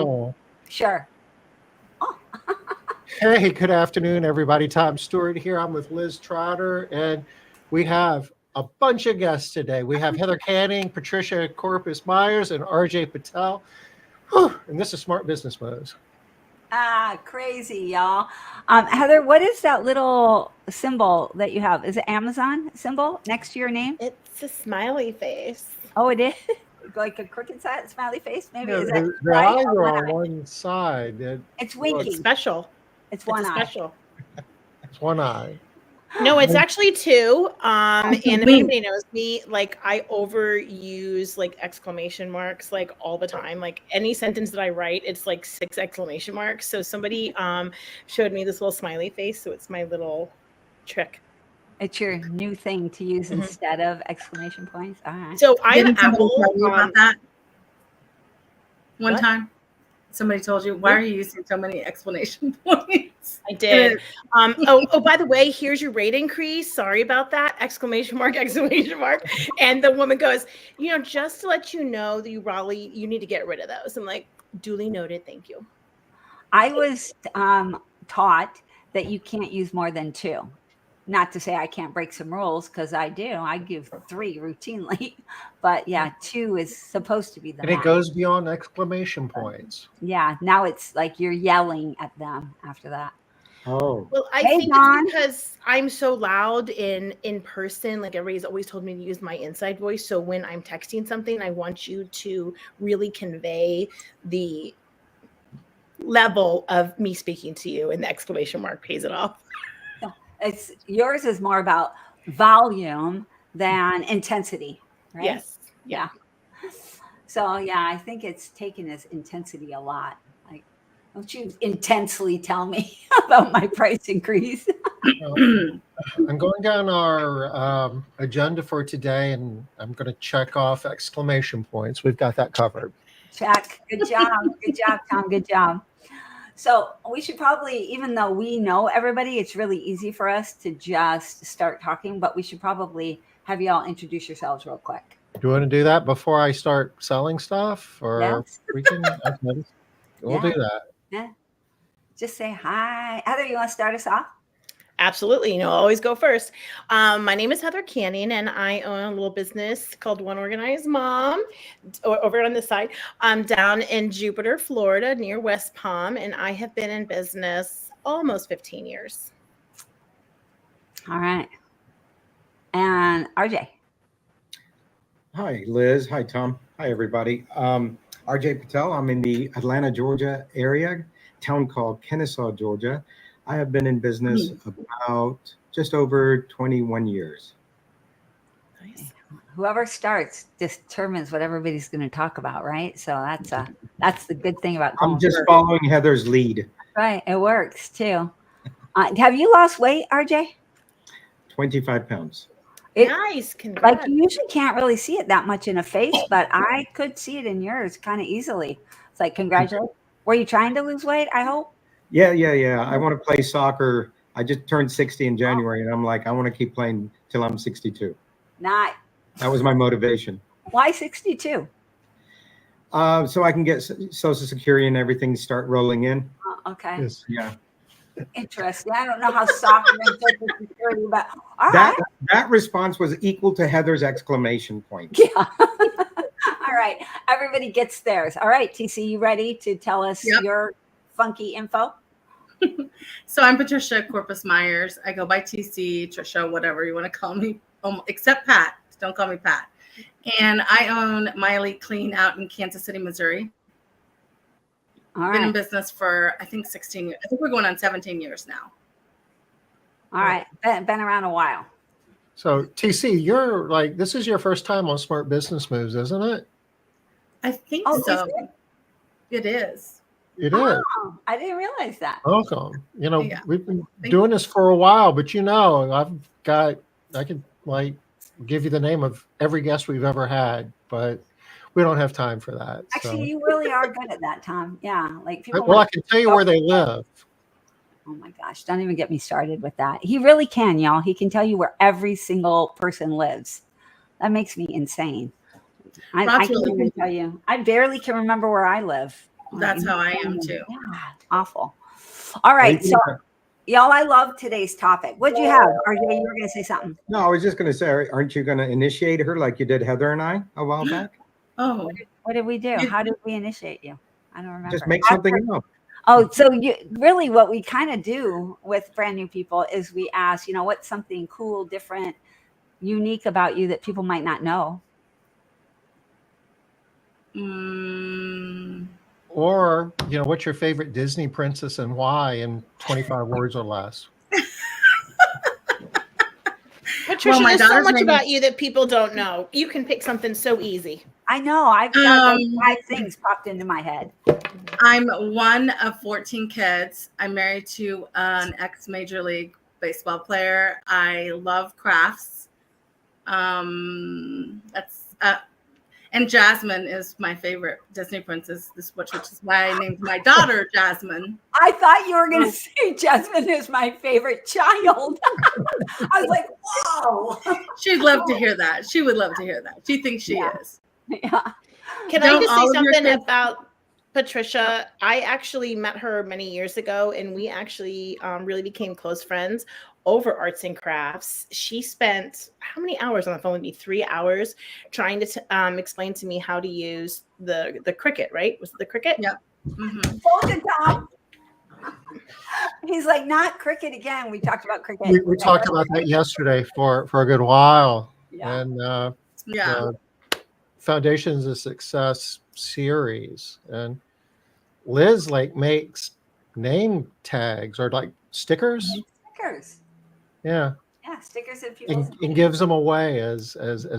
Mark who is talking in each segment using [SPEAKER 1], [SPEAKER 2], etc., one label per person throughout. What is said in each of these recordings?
[SPEAKER 1] roll.
[SPEAKER 2] Sure.
[SPEAKER 1] Hey, good afternoon, everybody. Tom Stewart here. I'm with Liz Trotter, and we have a bunch of guests today. We have Heather Canning, Patricia Corpus Myers, and RJ Patel. Whew, and this is Smart Business Moves.
[SPEAKER 2] Crazy, y'all. Heather, what is that little symbol that you have? Is it Amazon symbol next to your name?
[SPEAKER 3] It's a smiley face.
[SPEAKER 2] Oh, it is? Like a crooked side smiley face? Maybe is that
[SPEAKER 1] The eyes are on one side.
[SPEAKER 2] It's winking.
[SPEAKER 3] It's special.
[SPEAKER 2] It's one eye.
[SPEAKER 3] Special.
[SPEAKER 1] It's one eye.
[SPEAKER 3] No, it's actually two. And if anybody knows me, like I overuse like exclamation marks like all the time. Like any sentence that I write, it's like 6 exclamation marks. So somebody showed me this little smiley face. So it's my little trick.
[SPEAKER 2] It's your new thing to use instead of exclamation points. All right.
[SPEAKER 3] So I'm Apple.
[SPEAKER 4] Tell you about that one
[SPEAKER 3] What?
[SPEAKER 4] time. Somebody told you, why are you using so many explanation points?
[SPEAKER 3] I did. Oh, by the way, here's your rate increase. Sorry about that. Exclamation mark, exclamation mark. And the woman goes, just to let you know that you need to get rid of those. I'm like, duly noted. Thank you.
[SPEAKER 2] I was taught that you can't use more than 2. Not to say I can't break some rules, because I do. I give 3 routinely. But yeah, 2 is supposed to be the
[SPEAKER 1] And
[SPEAKER 2] max.
[SPEAKER 1] it goes beyond exclamation points.
[SPEAKER 2] Yeah, now it's like you're yelling at them after that.
[SPEAKER 1] Oh.
[SPEAKER 3] Well, I think
[SPEAKER 2] Don.
[SPEAKER 3] it's because I'm so loud in person. Like everybody's always told me to use my inside voice. So when I'm texting something, I want you to really convey the level of me speaking to you, and the exclamation mark pays it off.
[SPEAKER 2] It's yours is more about volume than intensity, right?
[SPEAKER 3] Yes.
[SPEAKER 2] Yeah. So yeah, I think it's taken as intensity a lot. Like, don't you intensely tell me about my price increase.
[SPEAKER 1] I'm going down our agenda for today, and I'm going to check off exclamation points. We've got that covered.
[SPEAKER 2] Check. Good job. Good job, Tom. Good job. So we should probably, even though we know everybody, it's really easy for us to just start talking, but we should probably have you all introduce yourselves real quick.
[SPEAKER 1] Do you want to do that before I start selling stuff? Or
[SPEAKER 2] Yes.
[SPEAKER 1] we can, we'll do that.
[SPEAKER 2] Yeah. Just say hi. Heather, you want to start us off?
[SPEAKER 3] Absolutely. Always go first. My name is Heather Canning, and I own a little business called One Organized Mom over on this side. I'm down in Jupiter, Florida, near West Palm, and I have been in business almost 15 years.
[SPEAKER 2] All right. And RJ.
[SPEAKER 5] Hi, Liz. Hi, Tom. Hi, everybody. RJ Patel. I'm in the Atlanta, Georgia area, town called Kennesaw, Georgia. I have been in business about just over 21 years.
[SPEAKER 3] Nice.
[SPEAKER 2] Whoever starts determines what everybody's going to talk about, right? So that's the good thing about going
[SPEAKER 5] I'm just
[SPEAKER 2] first.
[SPEAKER 5] following Heather's lead.
[SPEAKER 2] Right. It works too. Have you lost weight, RJ?
[SPEAKER 5] 25 pounds.
[SPEAKER 3] Nice. Congrats.
[SPEAKER 2] Like you usually can't really see it that much in a face, but I could see it in yours kind of easily. It's like, congratulations. Were you trying to lose weight, I hope?
[SPEAKER 5] Yeah. I want to play soccer. I just turned 60 in January, and I'm like, I want to keep playing till I'm 62.
[SPEAKER 2] Not.
[SPEAKER 5] That was my motivation.
[SPEAKER 2] Why 62?
[SPEAKER 5] So I can get Social Security and everything start rolling in.
[SPEAKER 2] Okay.
[SPEAKER 1] Yes.
[SPEAKER 5] Yeah.
[SPEAKER 2] Interesting. I don't know how soccer and Social Security, but all right.
[SPEAKER 5] That response was equal to Heather's exclamation point.
[SPEAKER 2] Yeah. All right. Everybody gets theirs. All right, TC, you ready to tell us your funky info?
[SPEAKER 4] So I'm Patricia Corpus Myers. I go by TC, Trisha, whatever you want to call me, except Pat. Don't call me Pat. And I own Miley Clean out in Kansas City, Missouri.
[SPEAKER 2] All
[SPEAKER 4] Been in
[SPEAKER 2] right.
[SPEAKER 4] business for, I think, 16 years. I think we're going on 17 years now.
[SPEAKER 2] All right. Been around a while.
[SPEAKER 1] So TC, you're like, this is your first time on Smart Business Moves, isn't it?
[SPEAKER 4] I think
[SPEAKER 2] Oh,
[SPEAKER 4] so.
[SPEAKER 2] is it?
[SPEAKER 4] It is.
[SPEAKER 1] It is.
[SPEAKER 2] Oh, I didn't realize that.
[SPEAKER 1] Welcome.
[SPEAKER 4] Yeah.
[SPEAKER 1] We've been doing this for a while, but I could like give you the name of every guest we've ever had, but we don't have time for that.
[SPEAKER 2] Actually, you really are good at that, Tom. Yeah. Like people.
[SPEAKER 1] Well, I can tell you where they live.
[SPEAKER 2] Oh my gosh. Don't even get me started with that. He really can, y'all. He can tell you where every single person lives. That makes me insane. I can't even tell you. I barely can remember where I live.
[SPEAKER 4] That's how I am too.
[SPEAKER 2] Yeah, awful. All right, so y'all, I love today's topic. What'd you have, RJ? You were going to say something.
[SPEAKER 5] No, I was just going to say, aren't you going to initiate her like you did Heather and I a while back?
[SPEAKER 4] Oh,
[SPEAKER 2] What did we do? How did we initiate you? I don't remember.
[SPEAKER 5] Just make something up.
[SPEAKER 2] Oh, so you really what we kind of do with brand new people is we ask, what's something cool, different, unique about you that people might not know?
[SPEAKER 1] Or, what's your favorite Disney princess and why in 25 words or less?
[SPEAKER 3] Patricia, there's so much about you that people don't know. You can pick something so easy.
[SPEAKER 2] I know. I've got like 5 things popped into my head.
[SPEAKER 4] I'm one of 14 kids. I'm married to an ex-Major League Baseball player. I love crafts. And Jasmine is my favorite Disney princess, which is why I named my daughter Jasmine.
[SPEAKER 2] I thought you were going to say Jasmine is my favorite child. I was like, whoa.
[SPEAKER 4] She'd love to hear that. She would love to hear that. She thinks she is.
[SPEAKER 2] Yeah.
[SPEAKER 3] Can I just say something about Patricia? I actually met her many years ago, and we actually really became close friends over arts and crafts. She spent how many hours on the phone with me? 3 hours trying to explain to me how to use the Cricut, right? Was it the Cricut?
[SPEAKER 4] Yep. Mm-hmm.
[SPEAKER 2] Tom. He's like, not Cricut again. We talked about Cricut.
[SPEAKER 1] We talked about that yesterday for a good while.
[SPEAKER 2] Yeah.
[SPEAKER 1] And the Foundations of Success series. And Liz makes name tags or stickers.
[SPEAKER 2] Stickers.
[SPEAKER 1] Yeah.
[SPEAKER 2] Yeah, stickers that people
[SPEAKER 1] and gives them away as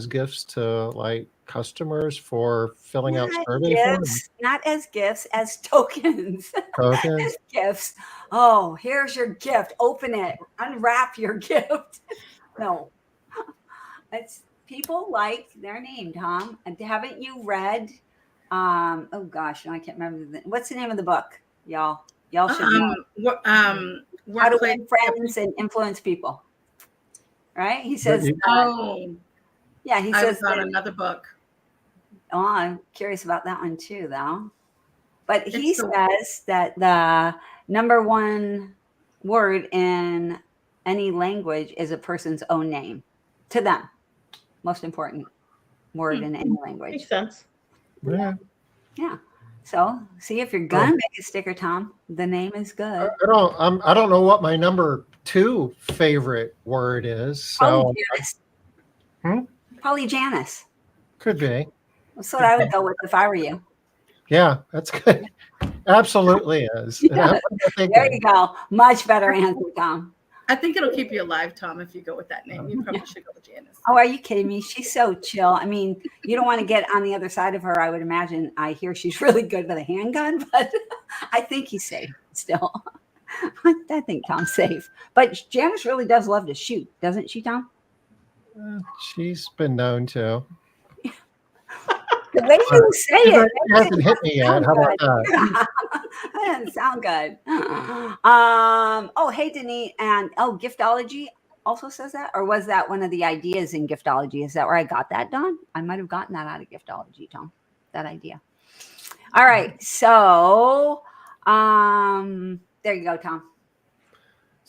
[SPEAKER 1] gifts to customers for filling out survey forms.
[SPEAKER 2] Not as gifts, as tokens.
[SPEAKER 1] Tokens.
[SPEAKER 2] As gifts. Oh, here's your gift. Open it. Unwrap your gift. No. It's people like their name, Tom. And haven't you read? Oh gosh, no, I can't remember. What's the name of the book, y'all? Y'all should know. How to Win Friends and Influence People. Right? He says. He says
[SPEAKER 4] about another book.
[SPEAKER 2] Oh, I'm curious about that one too, though. But he says that the number one word in any language is a person's own name. To them, most important word in any language.
[SPEAKER 3] Makes sense.
[SPEAKER 1] Yeah.
[SPEAKER 2] Yeah. So, see if you're gonna make a sticker, Tom. The name is good.
[SPEAKER 1] I don't know what my number 2 favorite word is. So,
[SPEAKER 2] Probably Janice.
[SPEAKER 1] Could be.
[SPEAKER 2] That's what I would go with if I were you.
[SPEAKER 1] Yeah, that's good. Absolutely is.
[SPEAKER 2] Yeah. There you go. Much better answer, Tom.
[SPEAKER 4] I think it'll keep you alive, Tom, if you go with that name. You probably should go with Janice.
[SPEAKER 2] Oh, are you kidding me? She's so chill. I mean, you don't want to get on the other side of her, I would imagine. I hear she's really good with a handgun, but I think he's safe still. I think Tom's safe. But Janice really does love to shoot, doesn't she, Tom?
[SPEAKER 1] She's been known to.
[SPEAKER 2] The way you say it.
[SPEAKER 1] She hasn't hit me yet. How about that?
[SPEAKER 2] That doesn't sound good. Hey, Denise. And Giftology also says that? Or was that one of the ideas in Giftology? Is that where I got that, Don? I might have gotten that out of Giftology, Tom. That idea. All right. So there you go, Tom.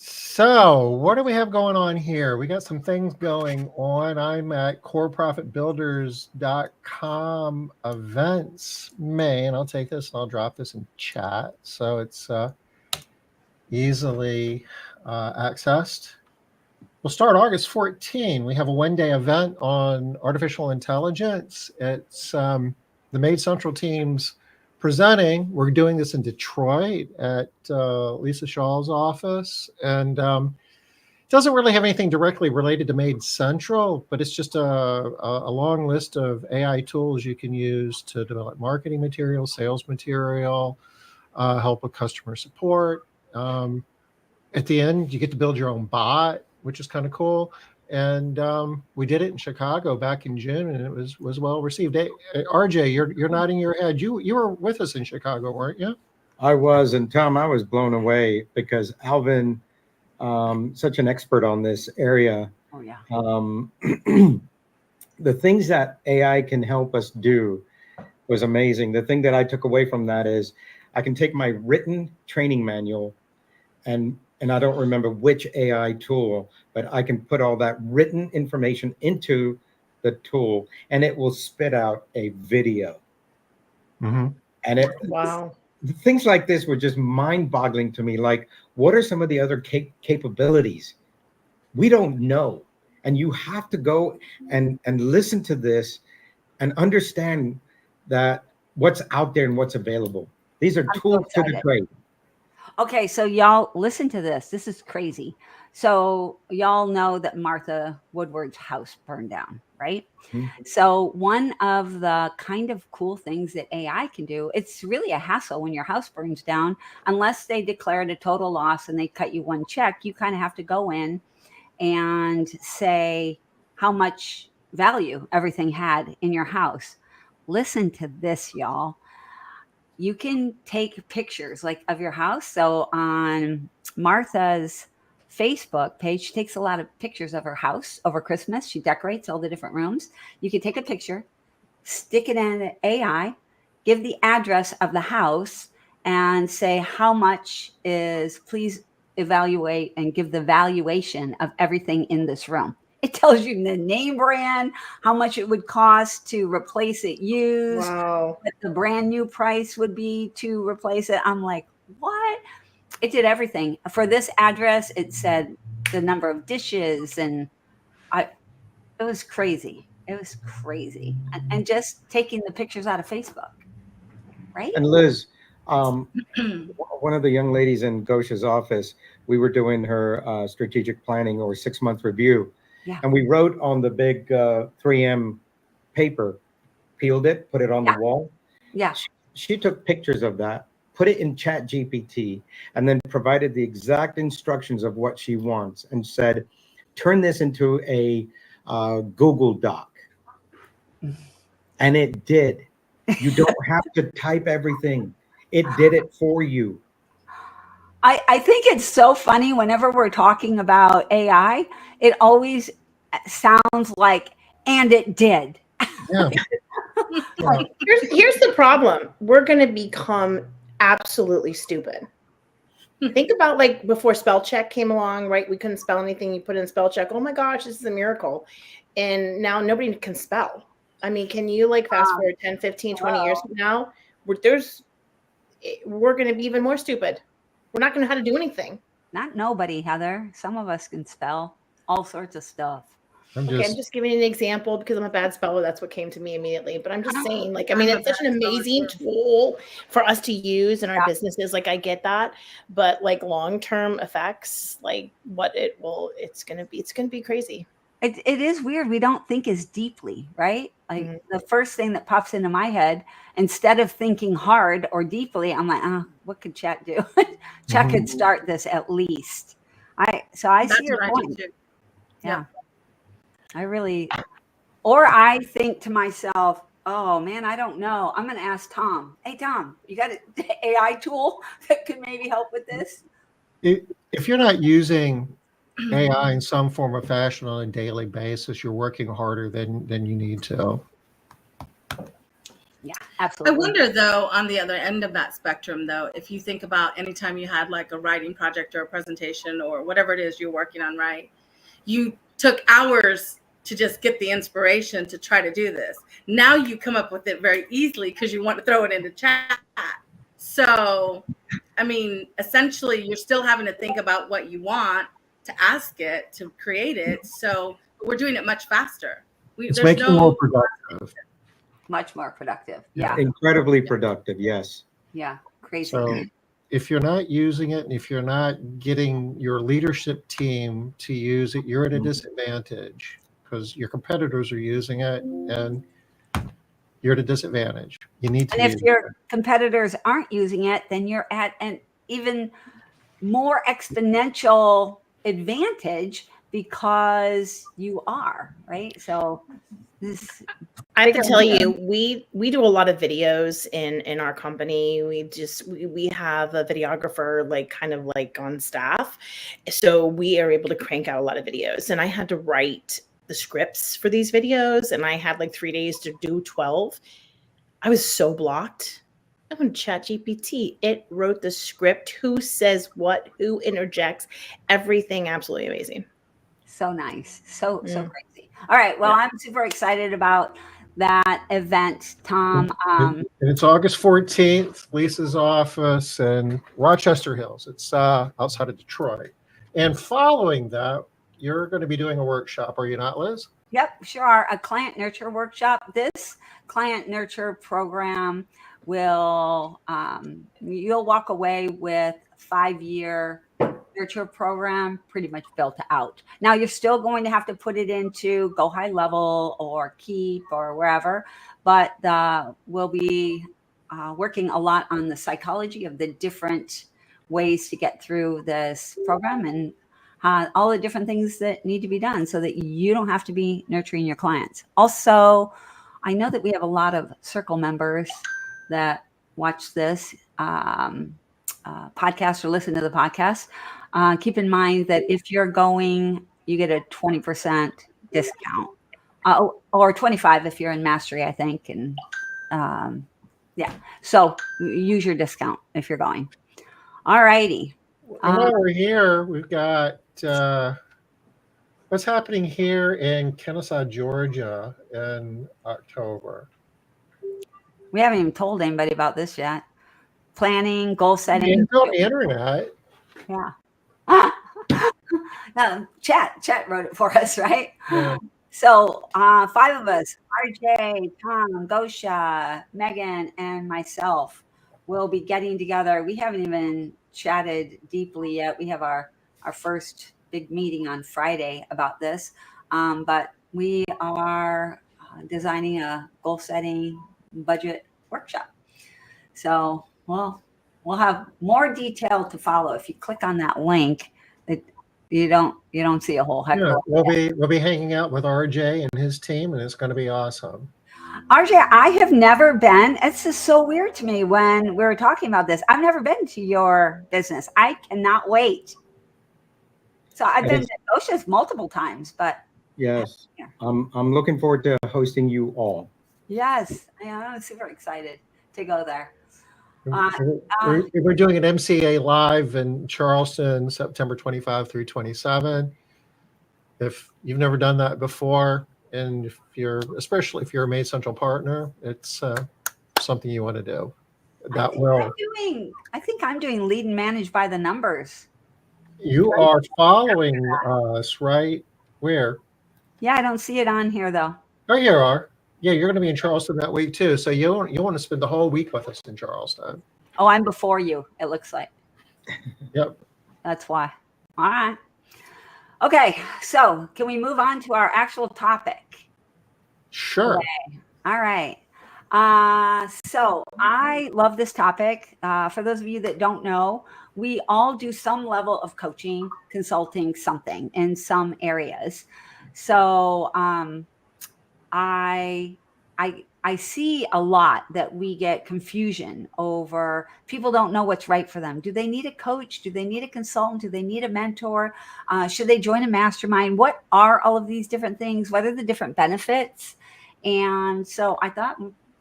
[SPEAKER 1] So what do we have going on here? We got some things going on. I'm at coreprofitbuilders.com events main. I'll take this and I'll drop this in chat. So it's easily accessed. We'll start August 14. We have a one-day event on artificial intelligence. It's the Made Central team's presenting. We're doing this in Detroit at Lisa Shaw's office, and it doesn't really have anything directly related to Made Central, but it's just a long list of AI tools you can use to develop marketing material, sales material, help with customer support. At the end, you get to build your own bot, which is kind of cool. And we did it in Chicago back in June, and it was well received. Hey, RJ, you're nodding your head. You were with us in Chicago, weren't you?
[SPEAKER 5] I was, and Tom, I was blown away because Alvin, such an expert on this area.
[SPEAKER 2] Oh yeah.
[SPEAKER 5] The things that AI can help us do was amazing. The thing that I took away from that is I can take my written training manual and I don't remember which AI tool, but I can put all that written information into the tool and it will spit out a video.
[SPEAKER 1] Mm-hmm.
[SPEAKER 5] And it
[SPEAKER 3] Wow.
[SPEAKER 5] things like this were just mind-boggling to me. Like, what are some of the other capabilities? We don't know. And you have to go and listen to this and understand that what's out there and what's available. These are tools to the trade.
[SPEAKER 2] Okay, so y'all listen to this. This is crazy. So y'all know that Martha Woodward's house burned down, right?
[SPEAKER 5] Mm-hmm.
[SPEAKER 2] So one of the kind of cool things that AI can do, it's really a hassle when your house burns down, unless they declared a total loss and they cut you one check. You kind of have to go in and say how much value everything had in your house. Listen to this, y'all. You can take pictures like of your house. So on Martha's Facebook page, she takes a lot of pictures of her house over Christmas. She decorates all the different rooms. You can take a picture, stick it in AI, give the address of the house, and say how much is, please evaluate and give the valuation of everything in this room. It tells you the name brand, how much it would cost to replace it used,
[SPEAKER 3] Wow.
[SPEAKER 2] what the brand new price would be to replace it. I'm like, what? It did everything. For this address, it said the number of dishes, and it was crazy. It was crazy. And just taking the pictures out of Facebook, right?
[SPEAKER 5] And Liz, one of the young ladies in Gosha's office, we were doing her strategic planning or 6-month review.
[SPEAKER 2] Yeah.
[SPEAKER 5] And we wrote on the big 3M paper, peeled it, put it on the wall.
[SPEAKER 2] Yeah.
[SPEAKER 5] She took pictures of that, put it in Chat GPT, and then provided the exact instructions of what she wants and said, turn this into a Google Doc. And it did. You don't have to type everything. It did it for you.
[SPEAKER 2] I think it's so funny whenever we're talking about AI, it always sounds like, and it did.
[SPEAKER 1] Yeah.
[SPEAKER 3] Here's the problem. We're going to become absolutely stupid. Think about like before spell check came along, right? We couldn't spell anything. You put in spell check. Oh my gosh, this is a miracle. And now nobody can spell. I mean, can you like fast forward 10, 15, 20 years from now? We're going to be even more stupid. We're not going to know how to do anything.
[SPEAKER 2] Not nobody, Heather. Some of us can spell all sorts of stuff.
[SPEAKER 3] I'm just giving an example because I'm a bad speller. That's what came to me immediately. But I'm just saying, like, I mean, it's such an amazing tool for us to use in our businesses. Like, I get that, but like long-term effects, like it's going to be crazy.
[SPEAKER 2] It is weird. We don't think as deeply, right? Like the first thing that pops into my head, instead of thinking hard or deeply, I'm like, what could chat do? Chat could start this at least. I see your point. Yeah. I really, or I think to myself, oh man, I don't know. I'm going to ask Tom. Hey, Tom, you got an AI tool that could maybe help with this?
[SPEAKER 1] If you're not using AI in some form or fashion on a daily basis, you're working harder than you need to.
[SPEAKER 2] Yeah, absolutely.
[SPEAKER 4] I wonder though, on the other end of that spectrum though, if you think about anytime you had like a writing project or a presentation or whatever it is you're working on, right? You took hours to just get the inspiration to try to do this. Now you come up with it very easily because you want to throw it into chat. So, I mean, essentially you're still having to think about what you want to ask it to create it. So we're doing it much faster.
[SPEAKER 1] It's making it more productive.
[SPEAKER 2] Much more productive. Yeah.
[SPEAKER 5] Incredibly productive. Yes.
[SPEAKER 2] Yeah. Crazy.
[SPEAKER 1] So if you're not using it and if you're not getting your leadership team to use it, you're at a disadvantage because your competitors are using it and you're at a disadvantage. You need to.
[SPEAKER 2] And if your competitors aren't using it, then you're at an even more exponential advantage because you are, right? So this,
[SPEAKER 3] I have to tell you, we do a lot of videos in our company. We have a videographer like kind of like on staff. So we are able to crank out a lot of videos. And I had to write the scripts for these videos and I had like 3 days to do 12. I was so blocked. on ChatGPT. It wrote the script, who says what, who interjects, everything absolutely amazing.
[SPEAKER 2] So nice. So crazy. All right. Well, I'm super excited about that event, Tom.
[SPEAKER 1] And it's August 14th, Lisa's office in Rochester Hills. It's outside of Detroit. And following that, you're going to be doing a workshop, are you not, Liz?
[SPEAKER 2] Yep, sure are. A client nurture workshop. This client nurture program will, you'll walk away with 5-year nurture program pretty much built out. Now you're still going to have to put it into Go High Level or Keep or wherever, but we'll be working a lot on the psychology of the different ways to get through this program and all the different things that need to be done so that you don't have to be nurturing your clients. Also, I know that we have a lot of Circle members that watch this podcast or listen to the podcast. Keep in mind that if you're going, you get a 20% discount, or 25 if you're in Mastery, I think. And yeah, so use your discount if you're going. All righty.
[SPEAKER 1] And while we're here, we've got what's happening here in Kennesaw, Georgia in October.
[SPEAKER 2] We haven't even told anybody about this yet. Planning, goal setting.
[SPEAKER 1] It's on the internet.
[SPEAKER 2] Yeah. Chat wrote it for us, right?
[SPEAKER 1] Yeah.
[SPEAKER 2] So 5 of us, RJ, Tom, Gosha, Megan, and myself will be getting together. We haven't even chatted deeply yet. We have our first big meeting on Friday about this. But we are designing a goal setting budget workshop. So we'll have more detail to follow. If you click on that link, you don't see a whole heck of a lot.
[SPEAKER 1] We'll be hanging out with RJ and his team, and it's going to be awesome.
[SPEAKER 2] RJ, I have never been. It's just so weird to me when we were talking about this. I've never been to your business. I cannot wait. So I've been to Gosha's multiple times, but
[SPEAKER 5] yes, I'm looking forward to hosting you all.
[SPEAKER 2] yes, I'm super excited to go there.
[SPEAKER 1] We're doing an MCA live in Charleston, September 25 through 27. If you've never done that before, and especially if you're a Made Central partner, it's something you want to do. I think I'm doing lead and manage by the numbers. You are following us, right? Where?
[SPEAKER 2] Yeah, I don't see it on here though.
[SPEAKER 1] Oh, you are. Yeah, you're going to be in Charleston that week too. So you want to spend the whole week with us in Charleston.
[SPEAKER 2] Oh, I'm before you, it looks like.
[SPEAKER 1] Yep.
[SPEAKER 2] That's why. All right. Okay, so can we move on to our actual topic?
[SPEAKER 1] Sure.
[SPEAKER 2] Okay. All right. So I love this topic. For those of you that don't know, we all do some level of coaching, consulting, something in some areas. So I see a lot that we get confusion over. People don't know what's right for them. Do they need a coach? Do they need a consultant? Do they need a mentor? Should they join a mastermind? What are all of these different things? What are the different benefits? And so I thought,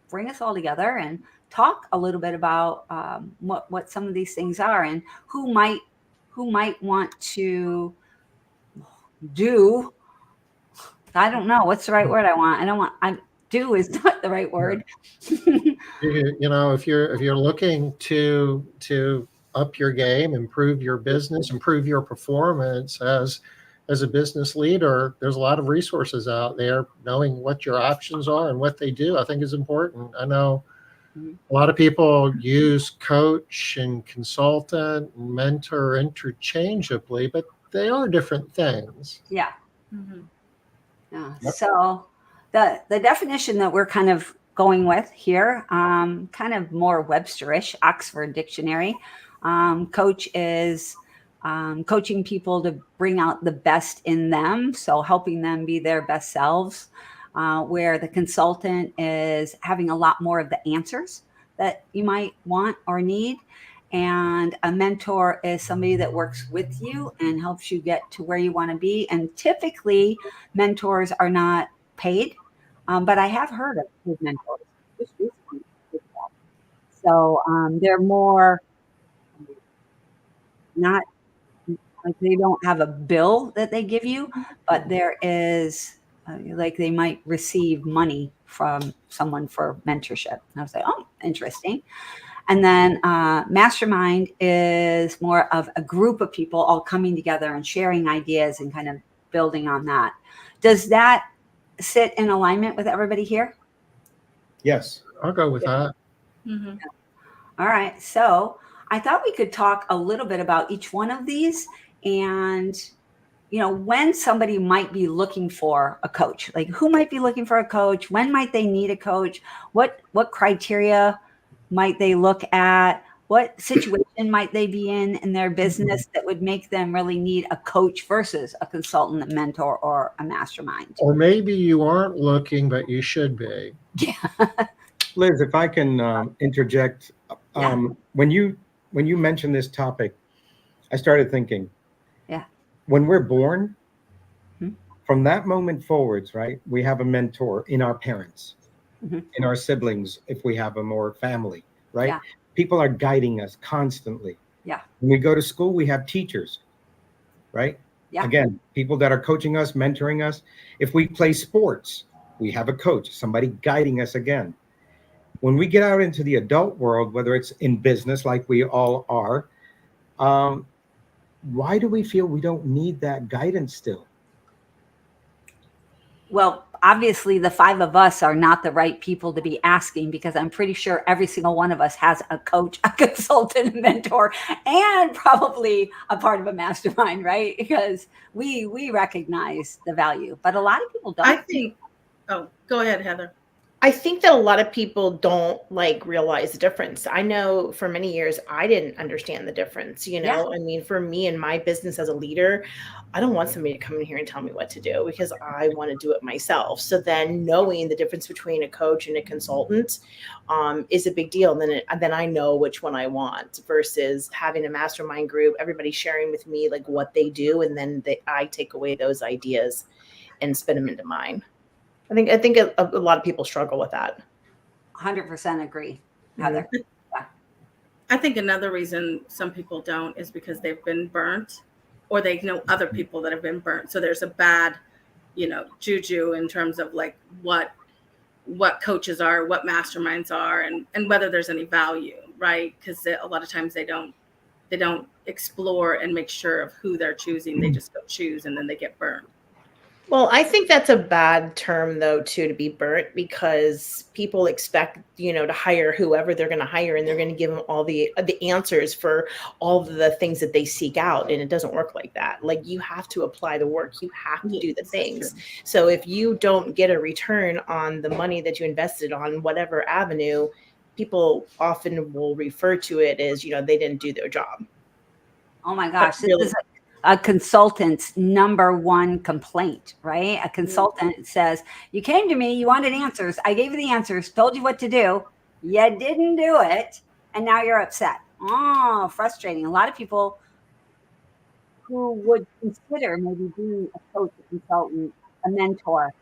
[SPEAKER 2] bring us all together and talk a little bit about what some of these things are and who might want to do. I don't know what's the right word I want. Do is not the right word.
[SPEAKER 1] If you're looking to up your game, improve your business, improve your performance as a business leader, there's a lot of resources out there. Knowing what your options are and what they do, I think is important. I know a lot of people use coach and consultant and mentor interchangeably, but they are different things.
[SPEAKER 2] Yeah. Mm-hmm. Yeah. Yep. So the definition that we're kind of going with here, kind of more Websterish, Oxford Dictionary. Coach is coaching people to bring out the best in them, so helping them be their best selves, where the consultant is having a lot more of the answers that you might want or need. And a mentor is somebody that works with you and helps you get to where you want to be. And typically, mentors are not paid, but I have heard of mentors. So they're more not like they don't have a bill that they give you, but there is like they might receive money from someone for mentorship. And I was like, oh, interesting. And then Mastermind is more of a group of people all coming together and sharing ideas and kind of building on that. Does that sit in alignment with everybody here?
[SPEAKER 5] Yes.
[SPEAKER 1] I'll go with that.
[SPEAKER 4] Mm-hmm.
[SPEAKER 2] All right. So I thought we could talk a little bit about each one of these and, when somebody might be looking for a coach, like who might be looking for a coach? When might they need a coach? What criteria might they look at? What situation might they be in their business that would make them really need a coach versus a consultant, a mentor, or a mastermind?
[SPEAKER 1] Or maybe you aren't looking, but you should be.
[SPEAKER 2] Yeah.
[SPEAKER 5] Liz, if I can interject, when you mentioned this topic, I started thinking, when we're born, from that moment forwards, right, we have a mentor in our parents, in our siblings, if we have them, or family, right?
[SPEAKER 2] Yeah.
[SPEAKER 5] People are guiding us constantly.
[SPEAKER 2] Yeah.
[SPEAKER 5] When we go to school, we have teachers, right?
[SPEAKER 2] Yeah.
[SPEAKER 5] Again, people that are coaching us, mentoring us. If we play sports, we have a coach, somebody guiding us again. When we get out into the adult world, whether it's in business like we all are, why do we feel we don't need that guidance still?
[SPEAKER 2] Well, obviously the 5 of us are not the right people to be asking, because I'm pretty sure every single one of us has a coach, a consultant, a mentor, and probably a part of a mastermind, right? Because we recognize the value, but a lot of people don't.
[SPEAKER 4] I think, go ahead, Heather.
[SPEAKER 3] I think that a lot of people don't realize the difference. I know for many years, I didn't understand the difference. I mean, for me and my business as a leader, I don't want somebody to come in here and tell me what to do, because I want to do it myself. So then knowing the difference between a coach and a consultant is a big deal. And then I know which one I want, versus having a mastermind group, everybody sharing with me what they do. And then I take away those ideas and spin them into mine. I think a lot of people struggle with that.
[SPEAKER 2] 100% agree, Heather. Yeah.
[SPEAKER 4] I think another reason some people don't is because they've been burnt, or they know other people that have been burnt. So there's a bad, juju in terms of what coaches are, what masterminds are, and whether there's any value, right? Because a lot of times they don't explore and make sure of who they're choosing. They just go choose, and then they get burnt.
[SPEAKER 3] Well, I think that's a bad term, though, too, to be burnt, because people expect, to hire whoever they're going to hire, and they're going to give them all the answers for all the things that they seek out. And it doesn't work like that. You have to apply the work. You have to do the things. So if you don't get a return on the money that you invested on whatever avenue, people often will refer to it as, they didn't do their job.
[SPEAKER 2] Oh my gosh. This is a consultant's number one complaint, right? A consultant says, you came to me, you wanted answers. I gave you the answers, told you what to do. You didn't do it. And now you're upset. Oh, frustrating. A lot of people who would consider maybe being a coach, a consultant, a mentor,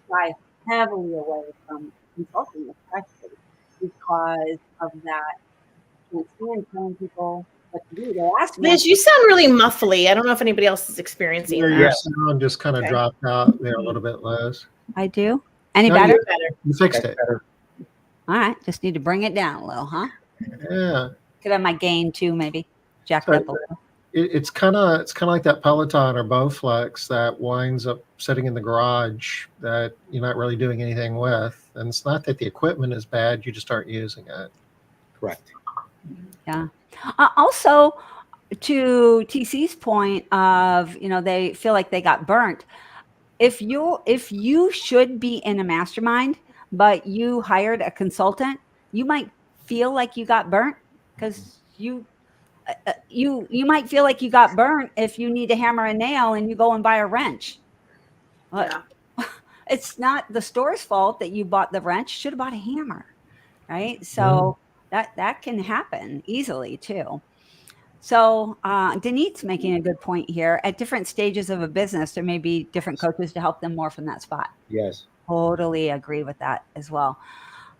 [SPEAKER 2] shy heavily away from consulting, especially because of that. Can't stand telling people what to do. They ask me.
[SPEAKER 3] Liz, you sound really muffly. I don't know if anybody else is experiencing
[SPEAKER 1] Your
[SPEAKER 3] that.
[SPEAKER 1] sound just kind of dropped out there a little bit, Liz.
[SPEAKER 2] I do. Any
[SPEAKER 1] No,
[SPEAKER 2] better?
[SPEAKER 1] You fixed it.
[SPEAKER 2] All right. Just need to bring it down a little, huh?
[SPEAKER 1] Yeah.
[SPEAKER 2] Could have my gain too, maybe jacked up a little.
[SPEAKER 1] It's kind of like that Peloton or Bowflex that winds up sitting in the garage that you're not really doing anything with. And it's not that the equipment is bad, you just aren't using it.
[SPEAKER 5] Correct.
[SPEAKER 2] Yeah. Also, to TC's point of, they feel like they got burnt. If you should be in a mastermind, but you hired a consultant, you might feel like you got burnt, because you might feel like you got burnt if you need to hammer a nail and you go and buy a wrench. But it's not the store's fault that you bought the wrench. Should have bought a hammer, right? So that can happen easily too. So Denise making a good point here. At different stages of a business, there may be different coaches to help them more from that spot.
[SPEAKER 5] Yes.
[SPEAKER 2] Totally agree with that as well.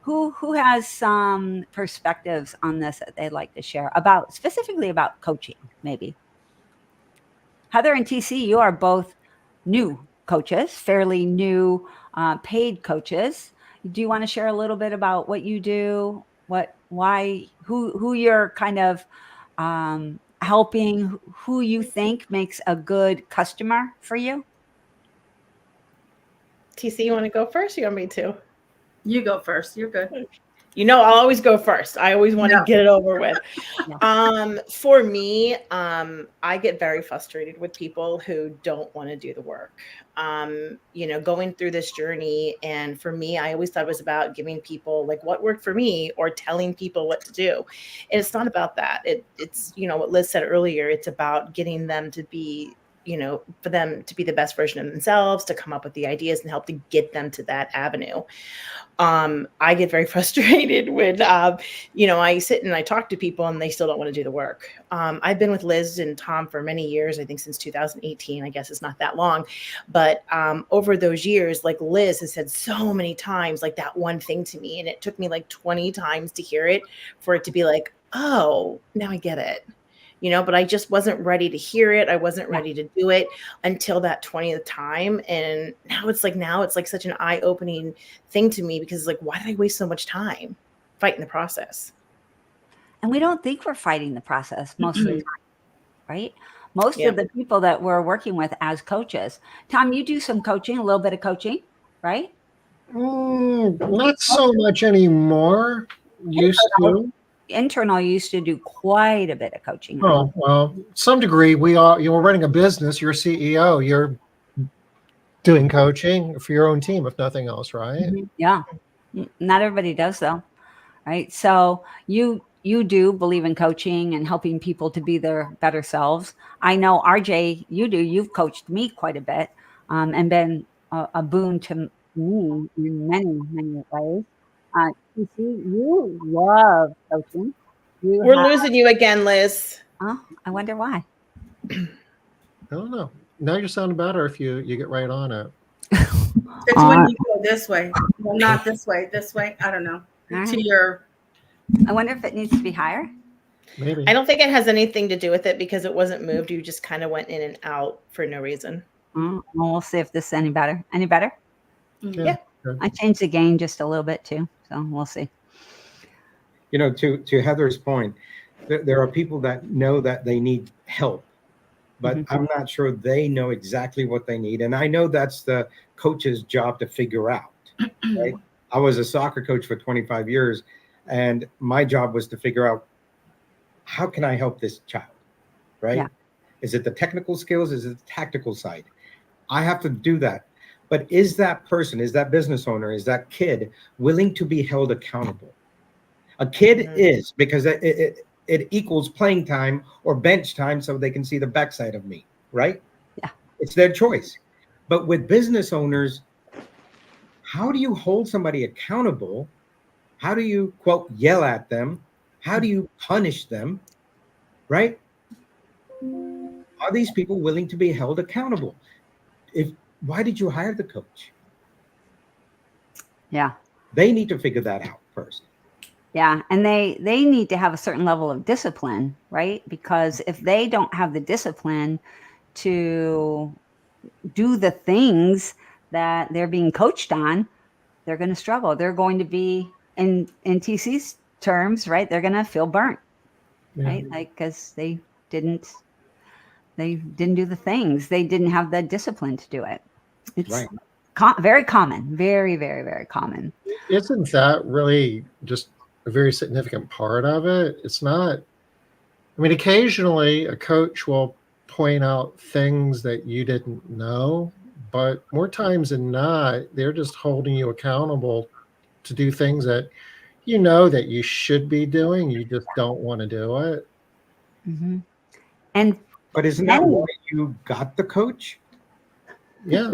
[SPEAKER 2] Who has some perspectives on this that they'd like to share about specifically about coaching? Maybe Heather and TC, you are both new coaches, fairly new paid coaches. Do you want to share a little bit about what you do, why, who you're kind of helping, who you think makes a good customer for you?
[SPEAKER 3] TC, you want to go first? You want me to?
[SPEAKER 4] You go first. You're good.
[SPEAKER 3] You know, I'll always go first. I always want to get it over with. For me, I get very frustrated with people who don't want to do the work. You know, going through this journey, and for me, I always thought it was about giving people like what worked for me or telling people what to do. And it's not about that. It's, you know, what Liz said earlier, it's about getting them to be, you know, for them to be the best version of themselves, to come up with the ideas and help to get them to that avenue. I get very frustrated when, you know, I sit and I talk to people and they still don't want to do the work. I've been with Liz and Tom for many years, I think since 2018, I guess it's not that long. But over those years, like Liz has said so many times, like that one thing to me, and it took me like 20 times to hear it for it to be like, oh, now I get it. You know, but I just wasn't ready to hear it. I wasn't ready to do it until that 20th time. And now it's like such an eye-opening thing to me, because like, why did I waste so much time fighting the process?
[SPEAKER 2] And we don't think we're fighting the process most of the time, right? Most of the people that we're working with as coaches. Tom, you do some coaching, a little bit of coaching, right?
[SPEAKER 1] Not so much anymore. Used to.
[SPEAKER 2] Internal used to do quite a bit of coaching.
[SPEAKER 1] Oh, well, some degree. You're running a business, you're a CEO, you're doing coaching for your own team, if nothing else, right?
[SPEAKER 2] Yeah. Not everybody does though. Right. So you do believe in coaching and helping people to be their better selves. I know RJ, you've coached me quite a bit and been a boon to me in many, many ways. TC, you love coaching.
[SPEAKER 3] We're losing you again, Liz.
[SPEAKER 2] Oh, I wonder why.
[SPEAKER 1] I don't know. Now you're sounding better if you get right on it.
[SPEAKER 4] It's when you go this way. Well, not this way. This way. I don't know. To your.
[SPEAKER 2] I wonder if it needs to be higher.
[SPEAKER 1] Maybe.
[SPEAKER 3] I don't think it has anything to do with it because it wasn't moved. You just kind of went in and out for no reason.
[SPEAKER 2] Well, we'll see if this is any better. Any better?
[SPEAKER 3] Yeah.
[SPEAKER 2] I changed the gain just a little bit too, so we'll see.
[SPEAKER 5] You know, to Heather's point, there are people that know that they need help, but I'm not sure they know exactly what they need. And I know that's the coach's job to figure out, right? I was a soccer coach for 25 years, and my job was to figure out, how can I help this child, right? Yeah. Is it the technical skills? Is it the tactical side? I have to do that. But is that person, is that business owner, is that kid willing to be held accountable? A kid is, because it equals playing time or bench time so they can see the backside of me, right?
[SPEAKER 2] Yeah.
[SPEAKER 5] It's their choice. But with business owners, how do you hold somebody accountable? How do you, quote, yell at them? How do you punish them, right? Are these people willing to be held accountable? Why did you hire the coach?
[SPEAKER 2] Yeah.
[SPEAKER 5] They need to figure that out first.
[SPEAKER 2] Yeah. And they need to have a certain level of discipline, right? Because if they don't have the discipline to do the things that they're being coached on, they're going to struggle. They're going to be, in TC's terms, right? They're going to feel burnt, right? Like, because they didn't do the things. They didn't have the discipline to do it. It's
[SPEAKER 5] right.
[SPEAKER 2] Very common, very, very, very common.
[SPEAKER 1] Isn't that really just a very significant part of it? It's not, I mean, occasionally a coach will point out things that you didn't know, but more times than not, they're just holding you accountable to do things that you know that you should be doing. You just don't want to do it.
[SPEAKER 2] Mm-hmm.
[SPEAKER 5] But isn't that why you got the coach?
[SPEAKER 1] Yeah.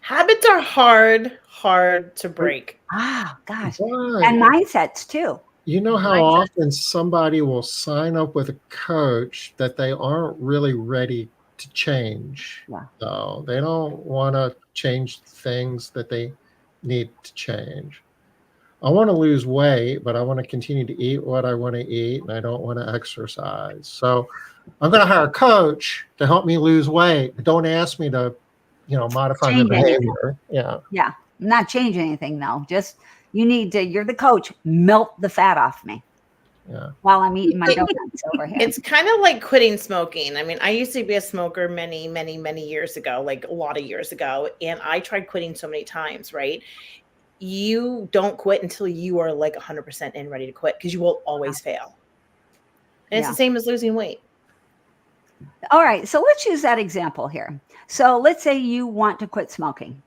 [SPEAKER 3] Habits are hard to break.
[SPEAKER 2] Ah, gosh.
[SPEAKER 1] But,
[SPEAKER 2] and mindsets too.
[SPEAKER 1] You know how often somebody will sign up with a coach that they aren't really ready to change.
[SPEAKER 2] Yeah.
[SPEAKER 1] So they don't want to change things that they need to change. I want to lose weight, but I want to continue to eat what I want to eat, and I don't want to exercise. So I'm going to hire a coach to help me lose weight. But don't ask me to, modify my
[SPEAKER 2] Change anything.
[SPEAKER 1] behavior. Yeah.
[SPEAKER 2] Yeah. Not change anything though. Just you're the coach, melt the fat off me.
[SPEAKER 1] Yeah.
[SPEAKER 2] While I'm eating my donuts over here.
[SPEAKER 3] It's kind of like quitting smoking. I mean, I used to be a smoker many, many, many years ago, like a lot of years ago. And I tried quitting so many times, right? You don't quit until you are like 100% in ready to quit, because you will always fail. And it's the same as losing weight.
[SPEAKER 2] All right. So let's use that example here. So let's say you want to quit smoking.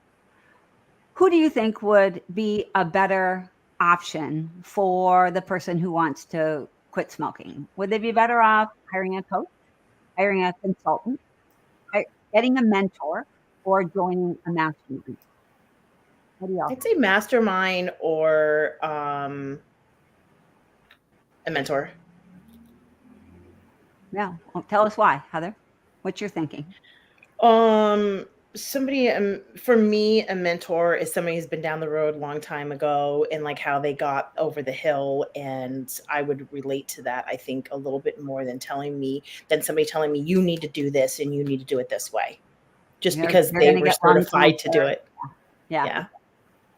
[SPEAKER 2] Who do you think would be a better option for the person who wants to quit smoking? Would they be better off hiring a coach, hiring a consultant, getting a mentor, or joining a mastermind? What do y'all
[SPEAKER 3] I'd say mastermind or a mentor.
[SPEAKER 2] Yeah. Well, tell us why, Heather. What you're thinking?
[SPEAKER 3] Somebody, for me, a mentor is somebody who's been down the road a long time ago, and like how they got over the hill. And I would relate to that, I think, a little bit more than somebody telling me you need to do this and you need to do it this way, just because they were certified to do it. Yeah.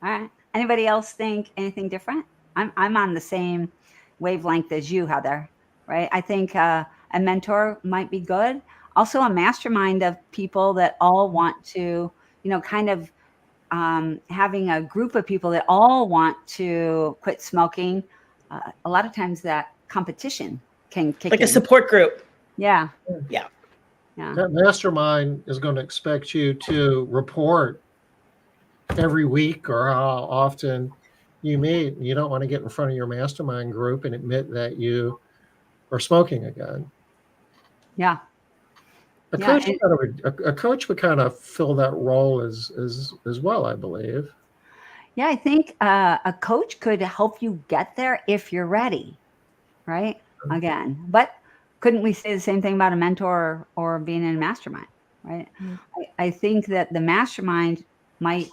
[SPEAKER 2] All right. Anybody else think anything different? I'm on the same wavelength as you, Heather. Right. I think a mentor might be good. Also, a mastermind of people that all want to, kind of having a group of people that all want to quit smoking. A lot of times that competition can kick in.
[SPEAKER 3] Like a support group.
[SPEAKER 2] Yeah.
[SPEAKER 3] Yeah.
[SPEAKER 1] That mastermind is going to expect you to report every week or how often you meet. You don't want to get in front of your mastermind group and admit that you are smoking again.
[SPEAKER 2] Yeah.
[SPEAKER 1] A coach would kind of fill that role as well, I believe.
[SPEAKER 2] Yeah, I think a coach could help you get there if you're ready, right? Again, but couldn't we say the same thing about a mentor or being in a mastermind, right? Mm-hmm. I think that the mastermind might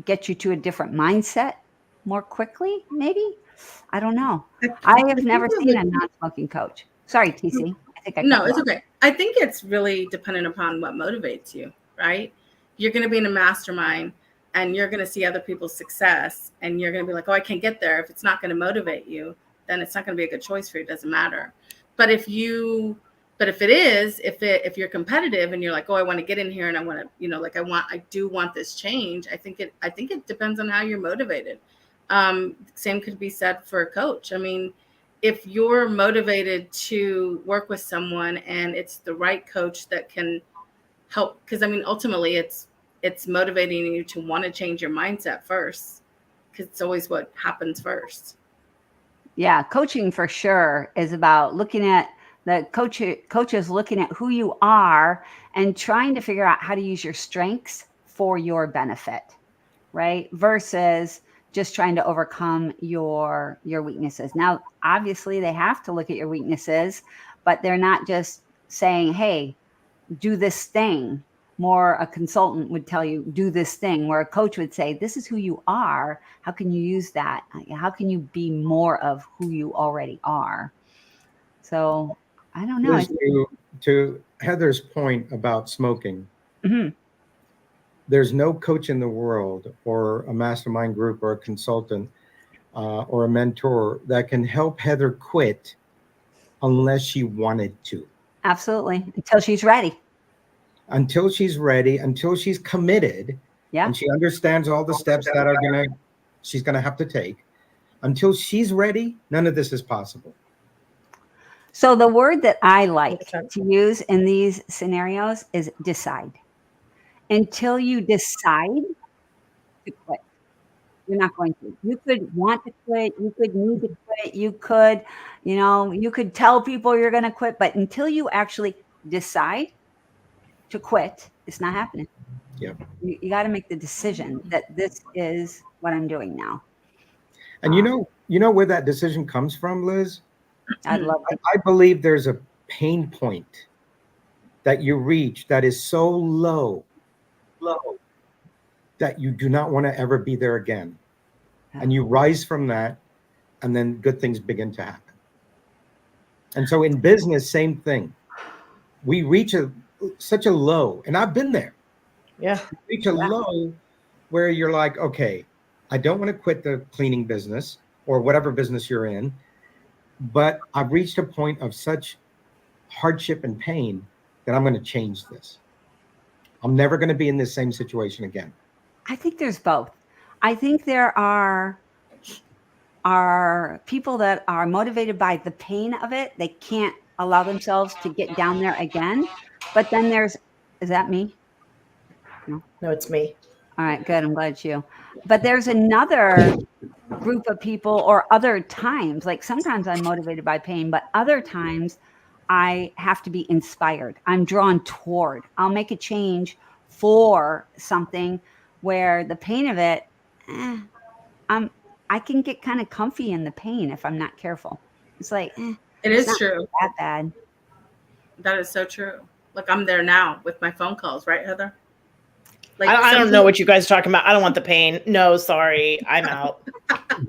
[SPEAKER 2] get you to a different mindset more quickly, maybe. I don't know. I have never seen a non-smoking coach. Sorry, TC.
[SPEAKER 4] No, it's okay. I think it's really dependent upon what motivates you, right? You're going to be in a mastermind and you're going to see other people's success and you're going to be like, oh, I can't get there. If it's not going to motivate you, then it's not going to be a good choice for you. It doesn't matter. But if you're competitive and you're like, oh, I want to get in here and I want to, I do want this change. I think it depends on how you're motivated. Same could be said for a coach. I mean, if you're motivated to work with someone and it's the right coach that can help, because I mean, ultimately it's motivating you to want to change your mindset first, because it's always what happens first.
[SPEAKER 2] Yeah, coaching for sure is about looking at the coaches looking at who you are and trying to figure out how to use your strengths for your benefit, right? Versus just trying to overcome your weaknesses. Now, obviously, they have to look at your weaknesses, but they're not just saying, hey, do this thing. More a consultant would tell you, do this thing, where a coach would say, this is who you are. How can you use that? How can you be more of who you already are? So I don't know.
[SPEAKER 5] To Heather's point about smoking,
[SPEAKER 2] mm-hmm.
[SPEAKER 5] There's no coach in the world or a mastermind group or a consultant or a mentor that can help Heather quit unless she wanted to.
[SPEAKER 2] Absolutely. Until she's ready.
[SPEAKER 5] Until she's ready, until she's committed, and she understands all the steps that she's gonna have to take. Until she's ready, none of this is possible.
[SPEAKER 2] So the word that I like to use in these scenarios is decide. Until you decide to quit, you're not going to. You could want to quit, you could need to quit, you could tell people you're going to quit, but until you actually decide to quit, it's not happening.
[SPEAKER 5] Yeah.
[SPEAKER 2] You got to make the decision that this is what I'm doing now.
[SPEAKER 5] And you know where that decision comes from, Liz?
[SPEAKER 2] I'd love it.
[SPEAKER 5] I believe there's a pain point that you reach that is so low that you do not want to ever be there again. and you rise from that, and then good things begin to happen. And so in business, same thing. We reach such a low, and I've been there.
[SPEAKER 3] Yeah.
[SPEAKER 5] Reach a low where you're like, okay, I don't want to quit the cleaning business or whatever business you're in, but I've reached a point of such hardship and pain that I'm going to change this. I'm never going to be in this same situation again.
[SPEAKER 2] I think there's both. I think there are people that are motivated by the pain of it. They can't allow themselves to get down there again. But then is that me?
[SPEAKER 3] No, it's me.
[SPEAKER 2] All right, good. I'm glad it's you. But there's another group of people, or other times, like sometimes I'm motivated by pain, but other times I have to be inspired. I'm drawn toward. I'll make a change for something where the pain of it, I can get kind of comfy in the pain if I'm not careful. It's like,
[SPEAKER 4] it is true.
[SPEAKER 2] That bad.
[SPEAKER 4] That is so true. Like I'm there now with my phone calls, right, Heather? Like
[SPEAKER 3] I don't know what you guys are talking about. I don't want the pain. No, sorry, I'm out.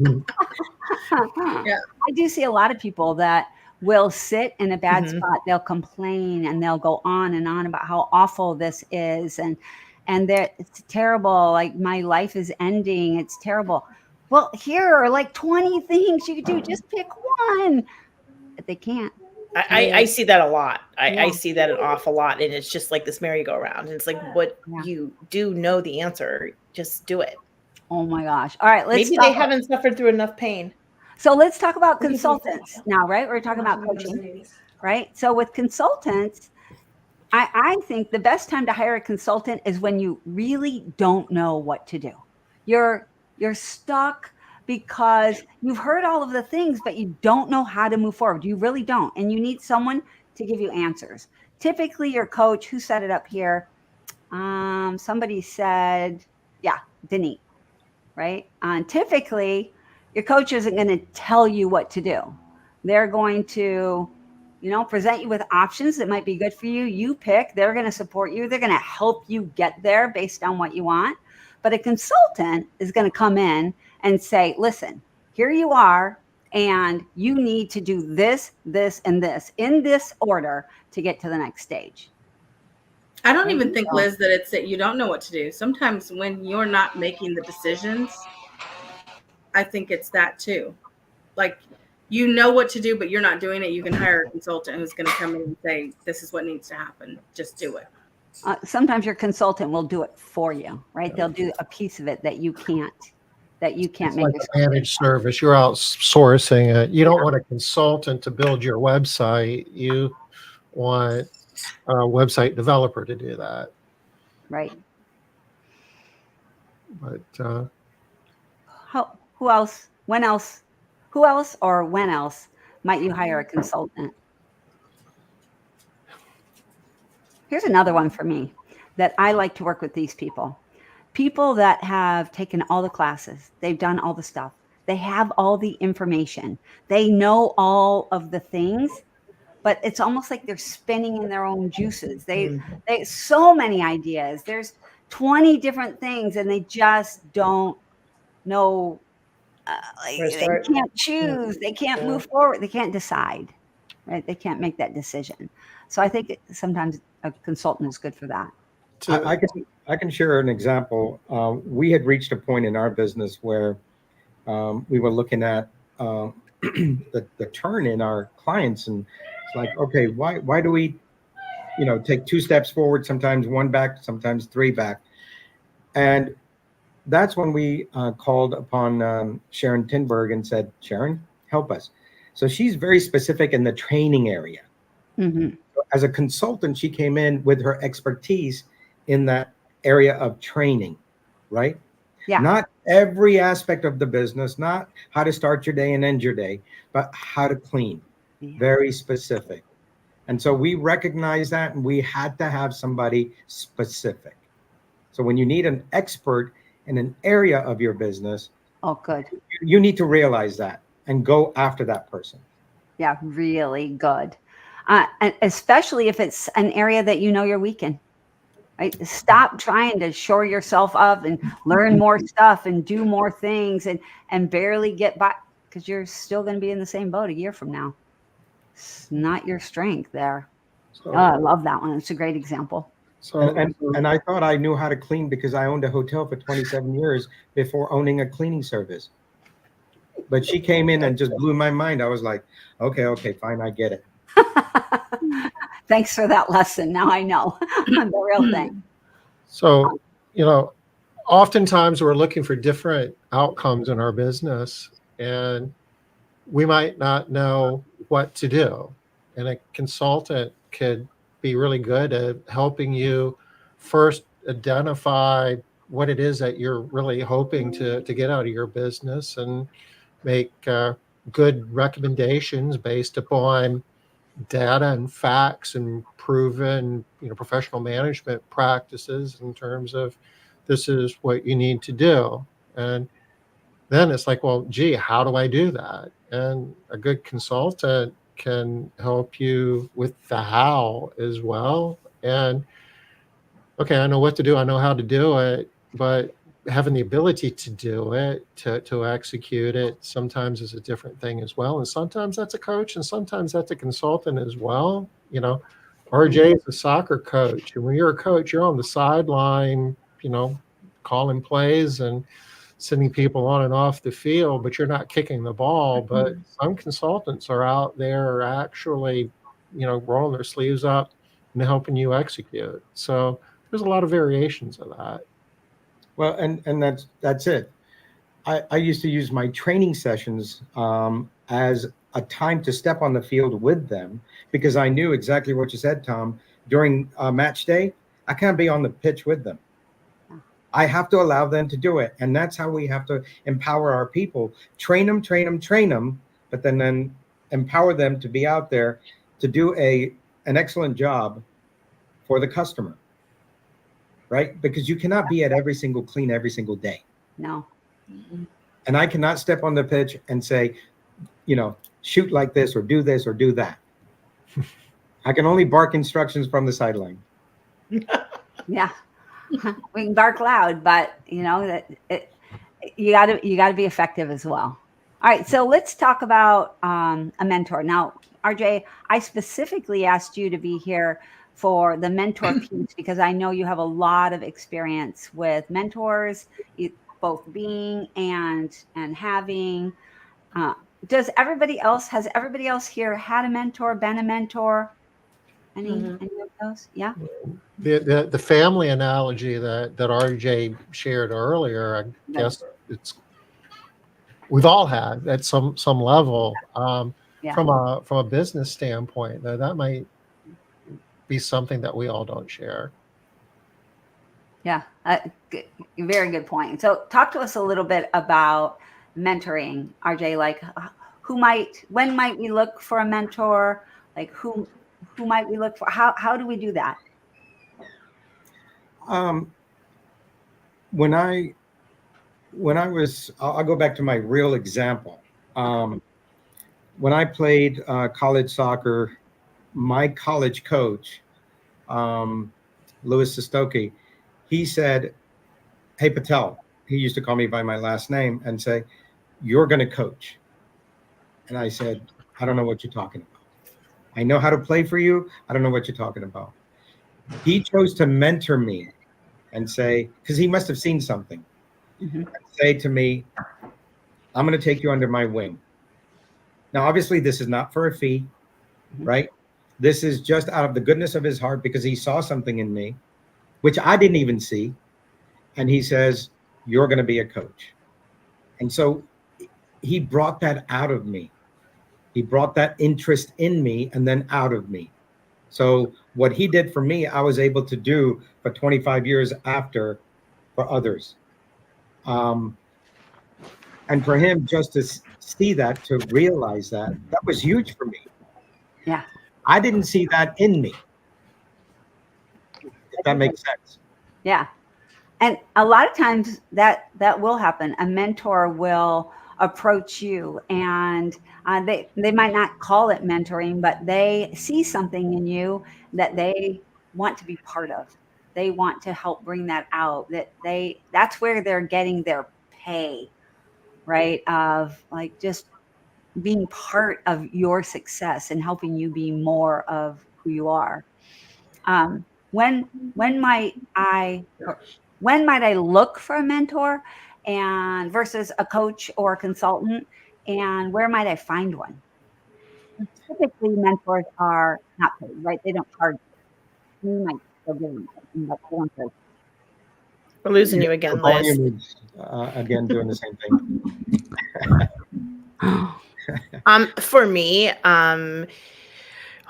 [SPEAKER 2] Yeah. I do see a lot of people that will sit in a bad spot. They'll complain and they'll go on and on about how awful this is, and it's terrible. Like my life is ending. It's terrible. Well, here are like 20 things you could do. Just pick one. But they can't.
[SPEAKER 3] I see that a lot. I see that an awful lot. And it's just like this merry-go-round. And it's like, what you do know the answer, just do it.
[SPEAKER 2] Oh my gosh. All right.
[SPEAKER 3] Maybe they haven't suffered through enough pain.
[SPEAKER 2] So let's talk about consultants now, right? We're talking about coaching, right? So with consultants, I think the best time to hire a consultant is when you really don't know what to do. You're stuck because you've heard all of the things, but you don't know how to move forward. You really don't. And you need someone to give you answers. Typically your coach, who set it up here? Somebody said, Denise, right? Typically your coach isn't going to tell you what to do. They're going to, present you with options that might be good for you. You pick, they're going to support you. They're going to help you get there based on what you want. But a consultant is going to come in and say, listen, here you are, and you need to do this, this, and this in this order to get to the next stage.
[SPEAKER 4] I don't even think, Liz, that it's that you don't know what to do. Sometimes when you're not making the decisions, I think it's that too. Like, you know what to do, but you're not doing it. You can hire a consultant who's going to come in and say, this is what needs to happen. Just do it.
[SPEAKER 2] Sometimes your consultant will do it for you, right? They'll do a piece of it that you can't
[SPEAKER 1] It's
[SPEAKER 2] make.
[SPEAKER 1] like a managed service. You're outsourcing it. You don't want a consultant to build your website. You want a website developer to do that.
[SPEAKER 2] Right.
[SPEAKER 1] But
[SPEAKER 2] who else? When else? Who else or when else might you hire a consultant? Here's another one for me that I like to work with these people. People that have taken all the classes. They've done all the stuff. They have all the information. They know all of the things, but it's almost like they're spinning in their own juices. They so many ideas. There's 20 different things and they just don't know. They can't choose. They can't move forward. They can't decide, right? They can't make that decision. So I think sometimes a consultant is good for that.
[SPEAKER 5] I can share an example. We had reached a point in our business where we were looking at the turn in our clients, and it's like, okay, why do we, take 2 steps forward, sometimes 1 back, sometimes 3 back, and that's when we called upon Sharon Tinberg and said, Sharon, help us. So she's very specific in the training area.
[SPEAKER 2] Mm-hmm.
[SPEAKER 5] As a consultant, she came in with her expertise in that area of training, right?
[SPEAKER 2] Yeah.
[SPEAKER 5] Not every aspect of the business, not how to start your day and end your day, but how to clean. Yeah. Very specific. And so we recognized that, and we had to have somebody specific. So when you need an expert in an area of your business,
[SPEAKER 2] good.
[SPEAKER 5] You need to realize that and go after that person.
[SPEAKER 2] Yeah, really good. And especially if it's an area that you're weak in. right? Stop trying to shore yourself up and learn more stuff and do more things and barely get by, because you're still going to be in the same boat a year from now. It's not your strength there.
[SPEAKER 1] So,
[SPEAKER 2] Oh, I love that one. It's a great example.
[SPEAKER 5] And I thought I knew how to clean because I owned a hotel for 27 years before owning a cleaning service. But she came in and just blew my mind. I was like, okay, fine, I get it.
[SPEAKER 2] Thanks for that lesson. Now I know the real thing.
[SPEAKER 1] So, oftentimes we're looking for different outcomes in our business, and we might not know what to do. And a consultant could be really good at helping you first identify what it is that you're really hoping to get out of your business and make good recommendations based upon data and facts and proven professional management practices in terms of this is what you need to do. And then it's like, well, gee, how do I do that? And a good consultant can help you with the how as well. And okay, I know what to do, I know how to do it, but having the ability to do it, to execute it, sometimes is a different thing as well. And sometimes that's a coach, and sometimes that's a consultant as well. RJ is a soccer coach, and when you're a coach, you're on the sideline, calling plays and sending people on and off the field, but you're not kicking the ball. But some consultants are out there actually, rolling their sleeves up and helping you execute. So there's a lot of variations of that.
[SPEAKER 5] Well, and that's it. I used to use my training sessions as a time to step on the field with them, because I knew exactly what you said, Tom. During match day, I can't be on the pitch with them. I have to allow them to do it. And that's how we have to empower our people. Train them, but then empower them to be out there to do an excellent job for the customer. Right? Because you cannot be at every single clean every single day.
[SPEAKER 2] No.
[SPEAKER 5] And I cannot step on the pitch and say, shoot like this or do that. I can only bark instructions from the sideline.
[SPEAKER 2] Yeah. We can bark loud, but you gotta be effective as well. All right. So let's talk about a mentor. Now, RJ, I specifically asked you to be here for the mentor piece because I know you have a lot of experience with mentors, both being and having. Has everybody else here had a mentor, been a mentor? Any of those? Yeah.
[SPEAKER 1] The family analogy that RJ shared earlier, I guess we've all had at some level. From a business standpoint, though, that might be something that we all don't share.
[SPEAKER 2] Yeah, very good point. So talk to us a little bit about mentoring, RJ. Like, when might we look for a mentor? Like, who might we look for? How do we do that?
[SPEAKER 5] When I was, I'll go back to my real example. When I played college soccer, my college coach, Louis Sistoki, he said, "Hey, Patel," he used to call me by my last name and say, "You're going to coach." And I said, "I don't know what you're talking about. I know how to play for you. I don't know what you're talking about." He chose to mentor me and say, because he must have seen something, and say to me, "I'm going to take you under my wing." Now, obviously, this is not for a fee, right? This is just out of the goodness of his heart because he saw something in me, which I didn't even see. And he says, "You're going to be a coach." And so he brought that out of me. He brought that interest in me and then out of me. So what he did for me, I was able to do for 25 years after for others. And for him just to see that, to realize that was huge for me.
[SPEAKER 2] Yeah.
[SPEAKER 5] I didn't see that in me. If that makes sense.
[SPEAKER 2] Yeah. And a lot of times that will happen. A mentor will approach you and they might not call it mentoring, but they see something in you that they want to be part of. they want to help bring that out, that's where they're getting their pay, right? Of like just being part of your success and helping you be more of who you are. When might I look for a mentor and versus a coach or a consultant, and where might I find one? Typically, mentors are not paid, right? They don't charge you. You might still give them something, but they don't charge
[SPEAKER 3] We're losing you
[SPEAKER 5] The
[SPEAKER 3] again, Liz.
[SPEAKER 5] volume is again doing the same thing.
[SPEAKER 3] For me,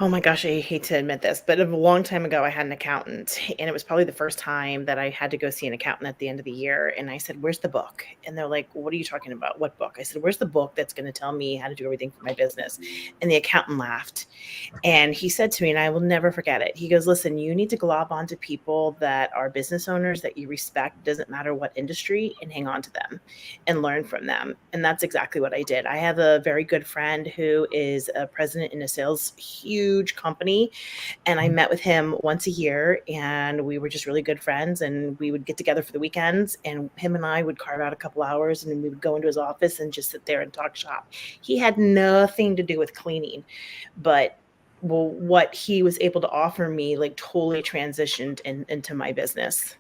[SPEAKER 3] oh my gosh, I hate to admit this, but a long time ago, I had an accountant, and it was probably the first time that I had to go see an accountant at the end of the year. And I said, "Where's the book?" And they're like, "What are you talking about? What book?" I said, "Where's the book that's going to tell me how to do everything for my business?" And the accountant laughed, and he said to me, and I will never forget it. He goes, "Listen, you need to glob onto people that are business owners that you respect, doesn't matter what industry, and hang on to them and learn from them." And that's exactly what I did. I have a very good friend who is a president in a huge company, and I met with him once a year, and we were just really good friends, and we would get together for the weekends, and him and I would carve out a couple hours, and then we would go into his office and just sit there and talk shop. He had nothing to do with cleaning, but what he was able to offer me like totally transitioned into my business.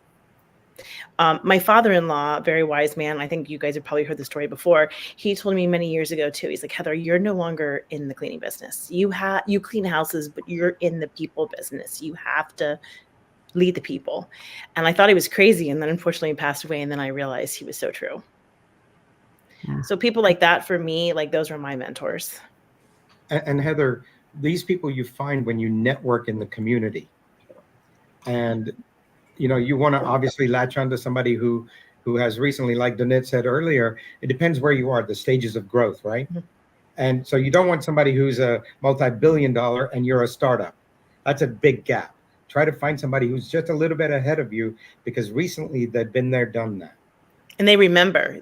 [SPEAKER 3] My father-in-law, very wise man, I think you guys have probably heard the story before. He told me many years ago too. He's like, "Heather, you're no longer in the cleaning business. You clean houses, but you're in the people business. You have to lead the people." And I thought he was crazy, and then unfortunately he passed away. And then I realized he was so true. Yeah. So people like that, for me, like those are my mentors.
[SPEAKER 5] And Heather, these people you find when you network in the community, and you want to obviously latch onto somebody who has recently, like Danette said earlier, it depends where you are, the stages of growth, right? Mm-hmm. And so you don't want somebody who's a multi-billion-dollar and you're a startup. That's a big gap. Try to find somebody who's just a little bit ahead of you, because recently they've been there, done that.
[SPEAKER 3] And they remember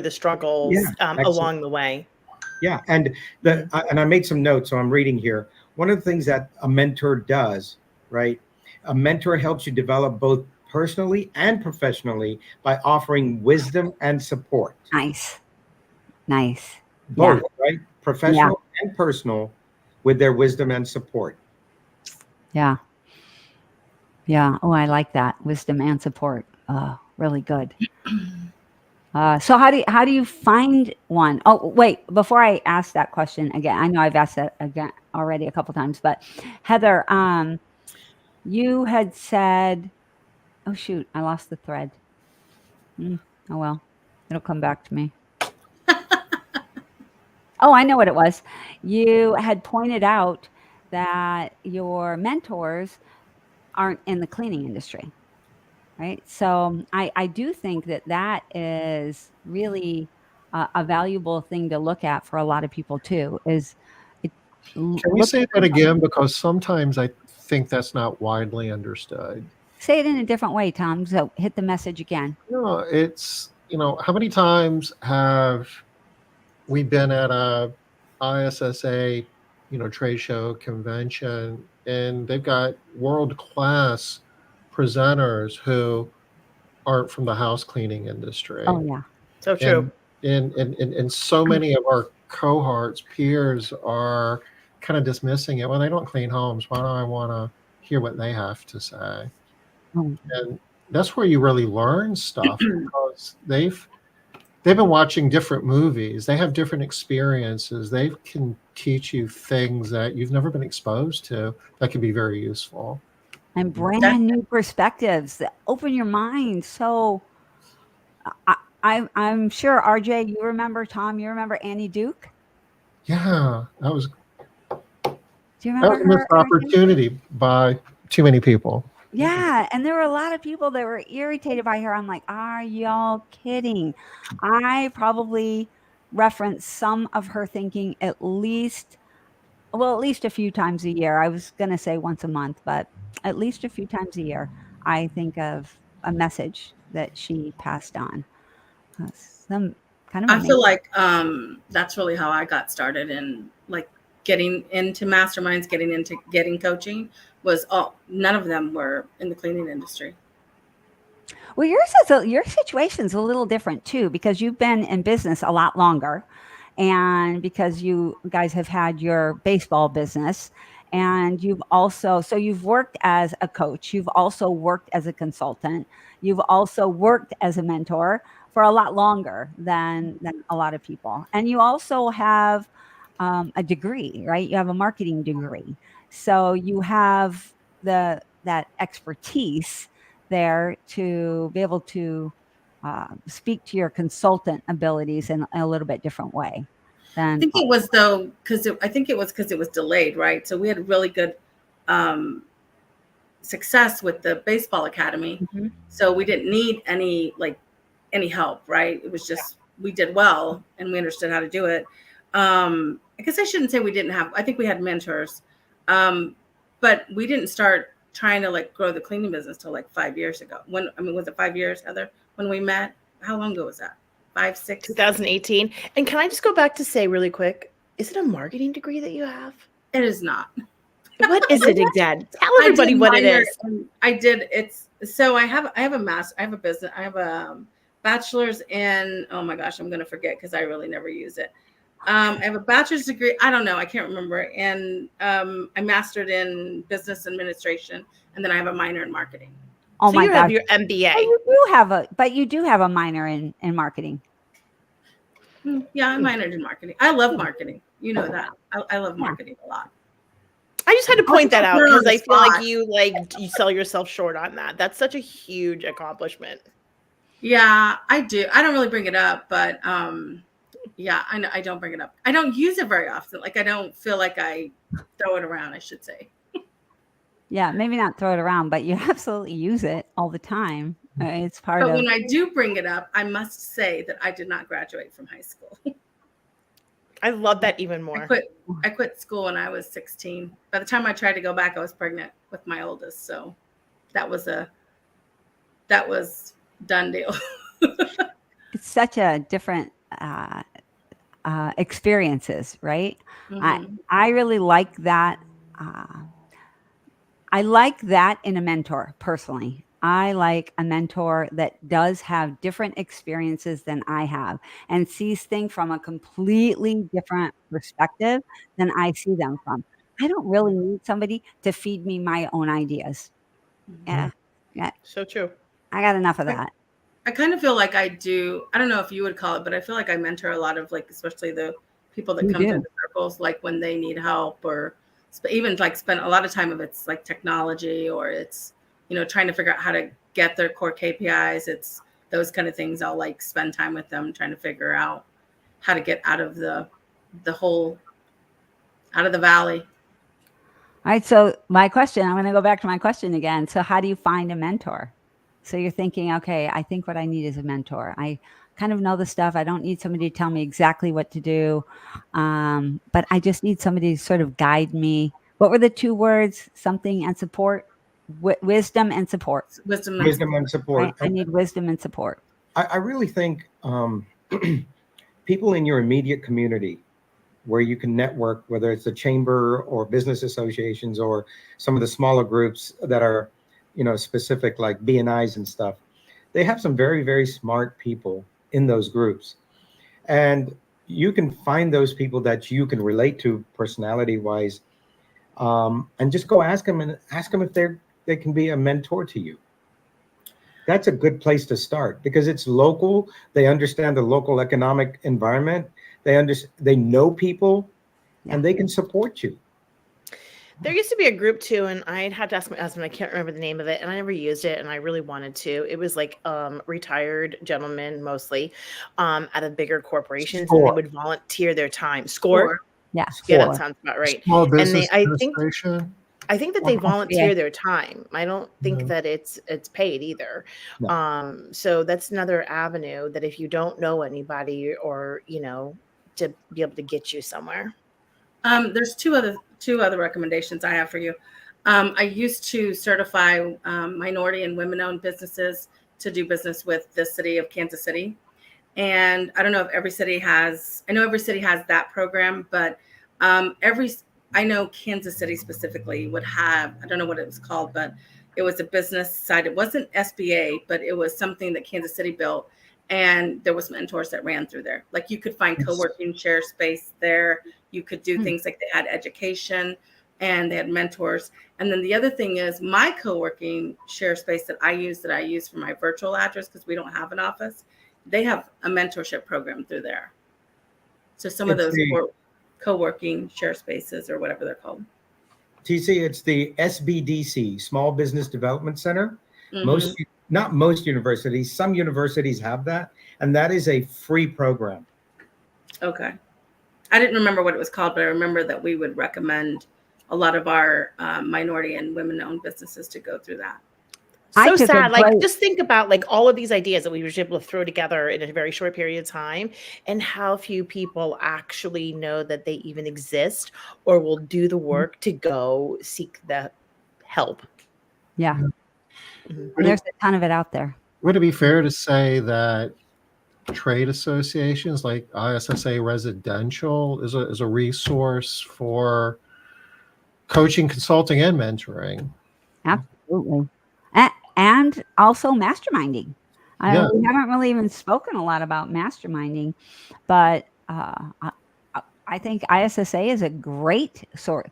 [SPEAKER 3] the struggles along the way.
[SPEAKER 5] Yeah. And I made some notes, so I'm reading here. One of the things that a mentor does, right? A mentor helps you develop both personally and professionally by offering wisdom and support.
[SPEAKER 2] Nice.
[SPEAKER 5] Both, right? Professional and personal, with their wisdom and support.
[SPEAKER 2] Yeah. Oh, I like that. Wisdom and support. Really good. So how do you find one? Oh, wait, before I ask that question again, I know I've asked that again already a couple times, but Heather, you had said, oh shoot, I lost the thread. Oh well, it'll come back to me. Oh, I know what it was. You had pointed out that your mentors aren't in the cleaning industry, right? So I do think that is really a valuable thing to look at for a lot of people too.
[SPEAKER 1] Can you say that again? Because sometimes I think that's not widely understood.
[SPEAKER 2] Say it in a different way, Tom. So hit the message again.
[SPEAKER 1] No, it's, how many times have we been at a ISSA, trade show convention, and they've got world-class presenters who aren't from the house cleaning industry.
[SPEAKER 2] Oh yeah.
[SPEAKER 3] So true.
[SPEAKER 1] And so many of our cohorts, peers are kind of dismissing it. Well, they don't clean homes. Why do I want to hear what they have to say? And that's where you really learn stuff, because they've been watching different movies. They have different experiences. They can teach you things that you've never been exposed to that can be very useful.
[SPEAKER 2] And brand new perspectives that open your mind. So I'm sure, RJ, you remember, Tom, you remember Annie Duke?
[SPEAKER 1] Yeah, that was
[SPEAKER 2] Do you remember
[SPEAKER 1] a missed opportunity by too many people.
[SPEAKER 2] Yeah, and there were a lot of people that were irritated by her. I'm like, are y'all kidding? I probably reference some of her thinking at least a few times a year. I was going to say once a month, but at least a few times a year, I think of a message that she passed on. Some kind of
[SPEAKER 4] I feel like that's really how I got started in like getting into masterminds, getting coaching none of them were in the cleaning industry.
[SPEAKER 2] Well, your situation's a little different too, because you've been in business a lot longer, and because you guys have had your baseball business, and you've worked as a coach, you've also worked as a consultant, you've also worked as a mentor for a lot longer than a lot of people, and you also have a degree, right? You have a marketing degree, so you have that expertise there to be able to speak to your consultant abilities in a little bit different way
[SPEAKER 4] I
[SPEAKER 2] than
[SPEAKER 4] think it was though, because it was delayed, right? So we had really good success with the baseball academy.
[SPEAKER 3] Mhm.
[SPEAKER 4] So we didn't need any help, right? It was just, we did well and we understood how to do it. I guess I shouldn't say we didn't have, I think we had mentors. But we didn't start trying to grow the cleaning business till 5 years ago. Was it 5 years, Heather, when we met? How long ago was that? 5, 6?
[SPEAKER 3] 2018. And can I just go back to say really quick, is it a marketing degree that you have?
[SPEAKER 4] It is not.
[SPEAKER 3] What is it again? Tell everybody what it is.
[SPEAKER 4] I have a bachelor's in, oh my gosh, I'm going to forget because I really never use it. I have a bachelor's degree. I don't know. I can't remember. And I mastered in business administration. And then I have a minor in marketing.
[SPEAKER 2] Oh
[SPEAKER 3] so
[SPEAKER 2] my
[SPEAKER 3] you
[SPEAKER 2] gosh.
[SPEAKER 3] have your MBA.
[SPEAKER 2] You do have a minor in marketing.
[SPEAKER 4] Yeah, I minored in marketing. I love marketing. You know that. I love marketing a lot.
[SPEAKER 3] I just had to point that out because I feel like
[SPEAKER 4] spot.
[SPEAKER 3] you sell yourself short on that. That's such a huge accomplishment.
[SPEAKER 4] Yeah, I do. I don't really bring it up, but yeah, I know I don't bring it up. I don't use it very often. I don't feel like I throw it around, I should say.
[SPEAKER 2] Yeah, maybe not throw it around, but you absolutely use it all the time. It's part of.
[SPEAKER 4] But when I do bring it up, I must say that I did not graduate from high school.
[SPEAKER 3] I love that even more.
[SPEAKER 4] I quit school when I was 16. By the time I tried to go back, I was pregnant with my oldest. So that was done deal.
[SPEAKER 2] It's such a different experiences, right?
[SPEAKER 4] Mm-hmm.
[SPEAKER 2] I really like that. I like that in a mentor personally. I like a mentor that does have different experiences than I have and sees things from a completely different perspective than I see them from. I don't really need somebody to feed me my own ideas. Yeah.
[SPEAKER 3] So true.
[SPEAKER 2] I got enough of that.
[SPEAKER 4] I kind of feel like I do. I don't know if you would call it, but I feel like I mentor a lot of especially the people that come to the circles, when they need help, or even spend a lot of time of it's technology, or it's trying to figure out how to get their core KPIs. It's those kind of things. I'll spend time with them trying to figure out how to get out of the valley.
[SPEAKER 2] All right. So I'm going to go back to my question again. So how do you find a mentor? So you're thinking, okay, I think what I need is a mentor. I kind of know the stuff. I don't need somebody to tell me exactly what to do. But I just need somebody to sort of guide me. What were the two words? Something and support? Wisdom and support.
[SPEAKER 4] Wisdom
[SPEAKER 5] and support.
[SPEAKER 2] Right? I need wisdom and support.
[SPEAKER 5] I really think people in your immediate community where you can network, whether it's a chamber or business associations or some of the smaller groups that are, specific like BNIs and stuff, they have some very, very smart people in those groups. And you can find those people that you can relate to personality wise, and just go ask them if they can be a mentor to you. That's a good place to start because it's local. They understand the local economic environment. They know people, and they can support you.
[SPEAKER 3] There used to be a group too, and I had to ask my husband. I can't remember the name of it, and I never used it, and I really wanted to. It was retired gentlemen mostly, at a bigger corporations, and they would volunteer their time. Score.
[SPEAKER 2] Yeah,
[SPEAKER 3] that sounds about right.
[SPEAKER 1] Small business
[SPEAKER 3] administration. I think that they volunteer their time. I don't think that it's paid either.
[SPEAKER 5] No.
[SPEAKER 3] So that's another avenue that if you don't know anybody or, to be able to get you somewhere.
[SPEAKER 4] There's two other recommendations I have for you. I used to certify minority and women-owned businesses to do business with the city of Kansas City. And I don't know if every city has that program, but I know Kansas City specifically would have, I don't know what it was called, but it was a business site. It wasn't SBA, but it was something that Kansas City built. And there was mentors that ran through there. Like you could find co-working share space there. You could do things like they had education and they had mentors. And then the other thing is my co-working share space that I use for my virtual address, because we don't have an office, they have a mentorship program through there. So some of those co-working share spaces or whatever they're called.
[SPEAKER 5] TC, it's the SBDC, Small Business Development Center.
[SPEAKER 4] Mm-hmm.
[SPEAKER 5] Not most universities, some universities have that, and that is a free program.
[SPEAKER 4] Okay. I didn't remember what it was called, but I remember that we would recommend a lot of our minority and women-owned businesses to go through that.
[SPEAKER 3] So sad. Like, just think about like all of these ideas that we were able to throw together in a very short period of time, and how few people actually know that they even exist or will do the work to go seek the help.
[SPEAKER 2] Yeah. There's a ton of it out there.
[SPEAKER 1] Would it be fair to say that trade associations like ISSA Residential is a resource for coaching, consulting, and mentoring?
[SPEAKER 2] Absolutely. And also masterminding. We haven't really even spoken a lot about masterminding, but I think ISSA is a great sort.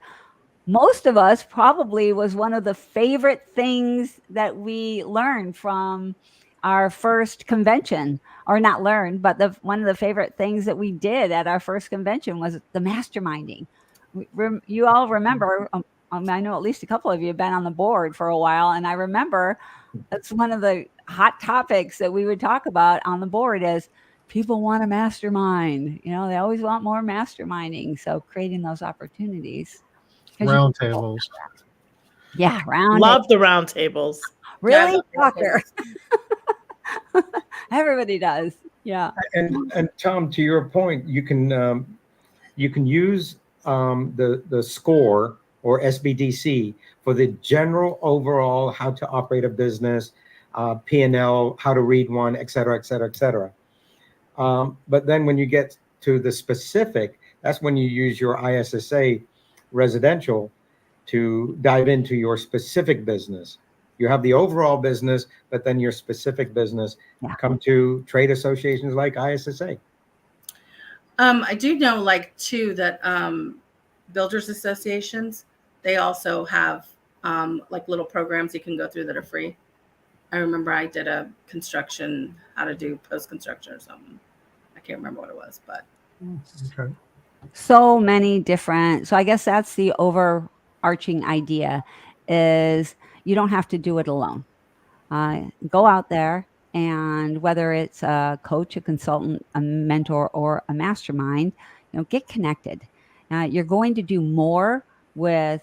[SPEAKER 2] Most of us probably was one of the favorite things that we learned from our first convention, or not learned, but one of the favorite things that we did at our first convention was the masterminding. You all remember, I know at least a couple of you have been on the board for a while, and I remember that's one of the hot topics that we would talk about on the board is people want a mastermind. You know, they always want more masterminding. So creating those opportunities.
[SPEAKER 1] Roundtables.
[SPEAKER 2] Yeah, round.
[SPEAKER 3] Love the roundtables.
[SPEAKER 2] Really, Trotter? Everybody does. Yeah.
[SPEAKER 5] And Tom, to your point, you can use the score or SBDC for the general overall how to operate a business, P&L, how to read one, et cetera, et cetera, et cetera. But then when you get to the specific, that's when you use your ISSA residential to dive into your specific business. You have the overall business, but then your specific business come to trade associations like ISSA.
[SPEAKER 4] I do know like too that builders associations, they also have like little programs you can go through that are free. I remember I did a construction, how to do post-construction or something. I can't remember what it was, but.
[SPEAKER 1] Okay.
[SPEAKER 2] So many different. So I guess that's the overarching idea is you don't have to do it alone. Go out there, and whether it's a coach, a consultant, a mentor, or a mastermind, get connected. You're going to do more with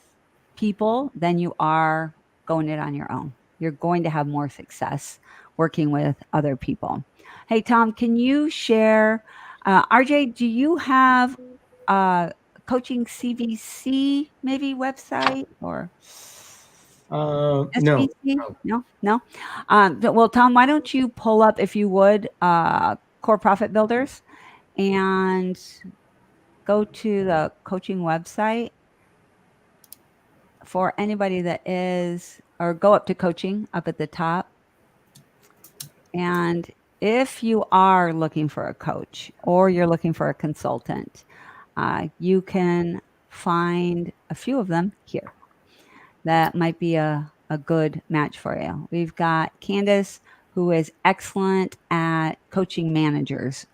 [SPEAKER 2] people than you are going it on your own. You're going to have more success working with other people. Hey, Tom, can you share, RJ, do you have coaching CVC maybe website or SBC? No. Well, Tom, why don't you pull up, if you would, Core Profit Builders and go to the coaching website for anybody that is, or go up to coaching up at the top. And if you are looking for a coach or you're looking for a consultant, you can find a few of them here that might be a good match for you. We've got Candace, who is excellent at coaching managers.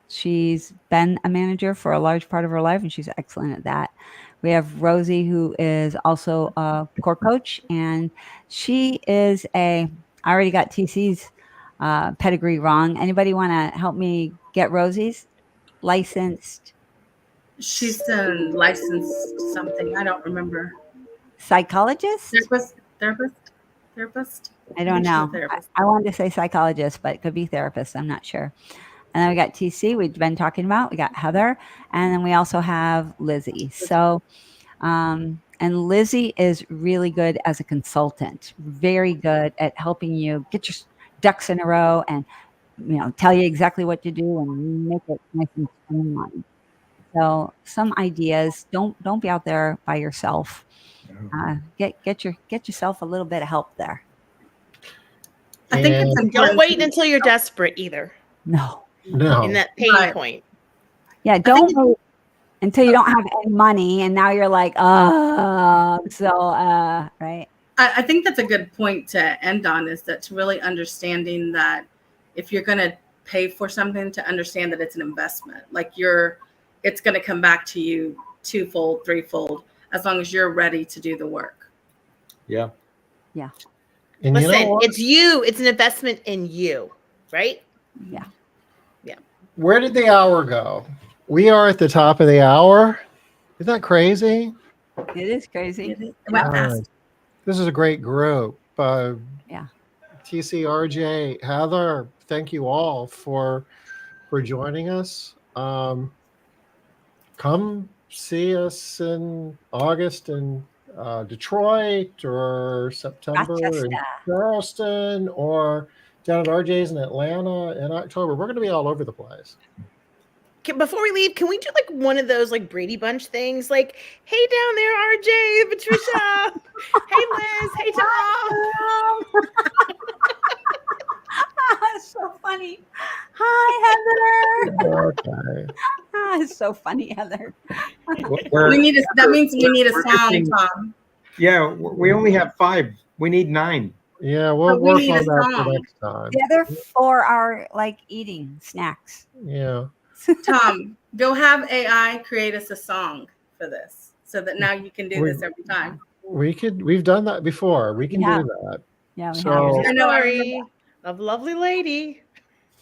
[SPEAKER 2] She's been a manager for a large part of her life, and she's excellent at that. We have Rosie, who is also a core coach, and she is I already got TC's pedigree wrong. Anybody want to help me get Rosie's? Licensed?
[SPEAKER 4] She's a licensed something. I don't remember.
[SPEAKER 2] Psychologist?
[SPEAKER 4] Therapist?
[SPEAKER 2] I don't know. I wanted to say psychologist, but it could be therapist. I'm not sure. And then we got TC, we've been talking about. We got Heather. And then we also have Lizzie. So, and Lizzie is really good as a consultant, very good at helping you get your ducks in a row and, tell you exactly what to do and make it nice and streamlined. So some ideas. Don't be out there by yourself. Get yourself a little bit of help there.
[SPEAKER 4] I think it's
[SPEAKER 1] And
[SPEAKER 4] important.
[SPEAKER 3] Don't wait until you're desperate either.
[SPEAKER 2] No.
[SPEAKER 3] In that pain
[SPEAKER 4] Right.
[SPEAKER 3] point.
[SPEAKER 2] Yeah, don't wait until you don't have any money and now you're like, right?
[SPEAKER 4] I think that's a good point to end on, is that to really understanding that if you're going to pay for something, to understand that it's an investment. Like it's going to come back to you twofold, threefold, as long as you're ready to do the work.
[SPEAKER 5] Yeah.
[SPEAKER 2] Yeah.
[SPEAKER 1] And you know
[SPEAKER 3] Listen,
[SPEAKER 1] what?
[SPEAKER 3] it's you. It's an investment in you, right?
[SPEAKER 2] Yeah.
[SPEAKER 1] Where did the hour go? We are at the top of the hour. Isn't that crazy?
[SPEAKER 2] It is crazy.
[SPEAKER 4] It went fast.
[SPEAKER 1] This is a great group.
[SPEAKER 2] Yeah.
[SPEAKER 1] TC, RJ, Heather, thank you all for joining us. Come see us in August in Detroit, or September in
[SPEAKER 2] Rochester.
[SPEAKER 1] Charleston, or down at RJ's in Atlanta in October. We're going to be all over the place.
[SPEAKER 3] Before we leave, can we do like one of those like Brady Bunch things? Like, hey down there, RJ, Patricia. Hey Liz. Hey Tom.
[SPEAKER 2] It's so funny. Hi, Heather.
[SPEAKER 1] Okay.
[SPEAKER 2] It's so funny, Heather.
[SPEAKER 4] That means we need a sound, Tom.
[SPEAKER 5] Yeah, we only have 5. We need 9.
[SPEAKER 1] Yeah, we'll
[SPEAKER 4] But we
[SPEAKER 1] work
[SPEAKER 4] need
[SPEAKER 1] on
[SPEAKER 4] a
[SPEAKER 1] that for
[SPEAKER 4] song.
[SPEAKER 1] next time.
[SPEAKER 2] The other 4 are like eating snacks.
[SPEAKER 1] Yeah.
[SPEAKER 4] Tom, go have AI create us a song for this, so that now you can do this every time.
[SPEAKER 1] We've done that before. We can
[SPEAKER 2] Yeah.
[SPEAKER 1] do that.
[SPEAKER 2] Yeah, we
[SPEAKER 1] So
[SPEAKER 2] have.
[SPEAKER 3] Story of lovely lady.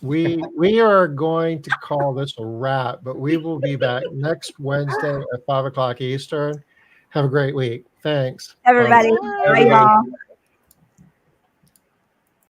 [SPEAKER 1] we are going to call this a wrap, but we will be back next Wednesday at 5 o'clock Eastern. Have a great week. Thanks.
[SPEAKER 2] Everybody.
[SPEAKER 3] Bye.
[SPEAKER 2] Bye, y'all.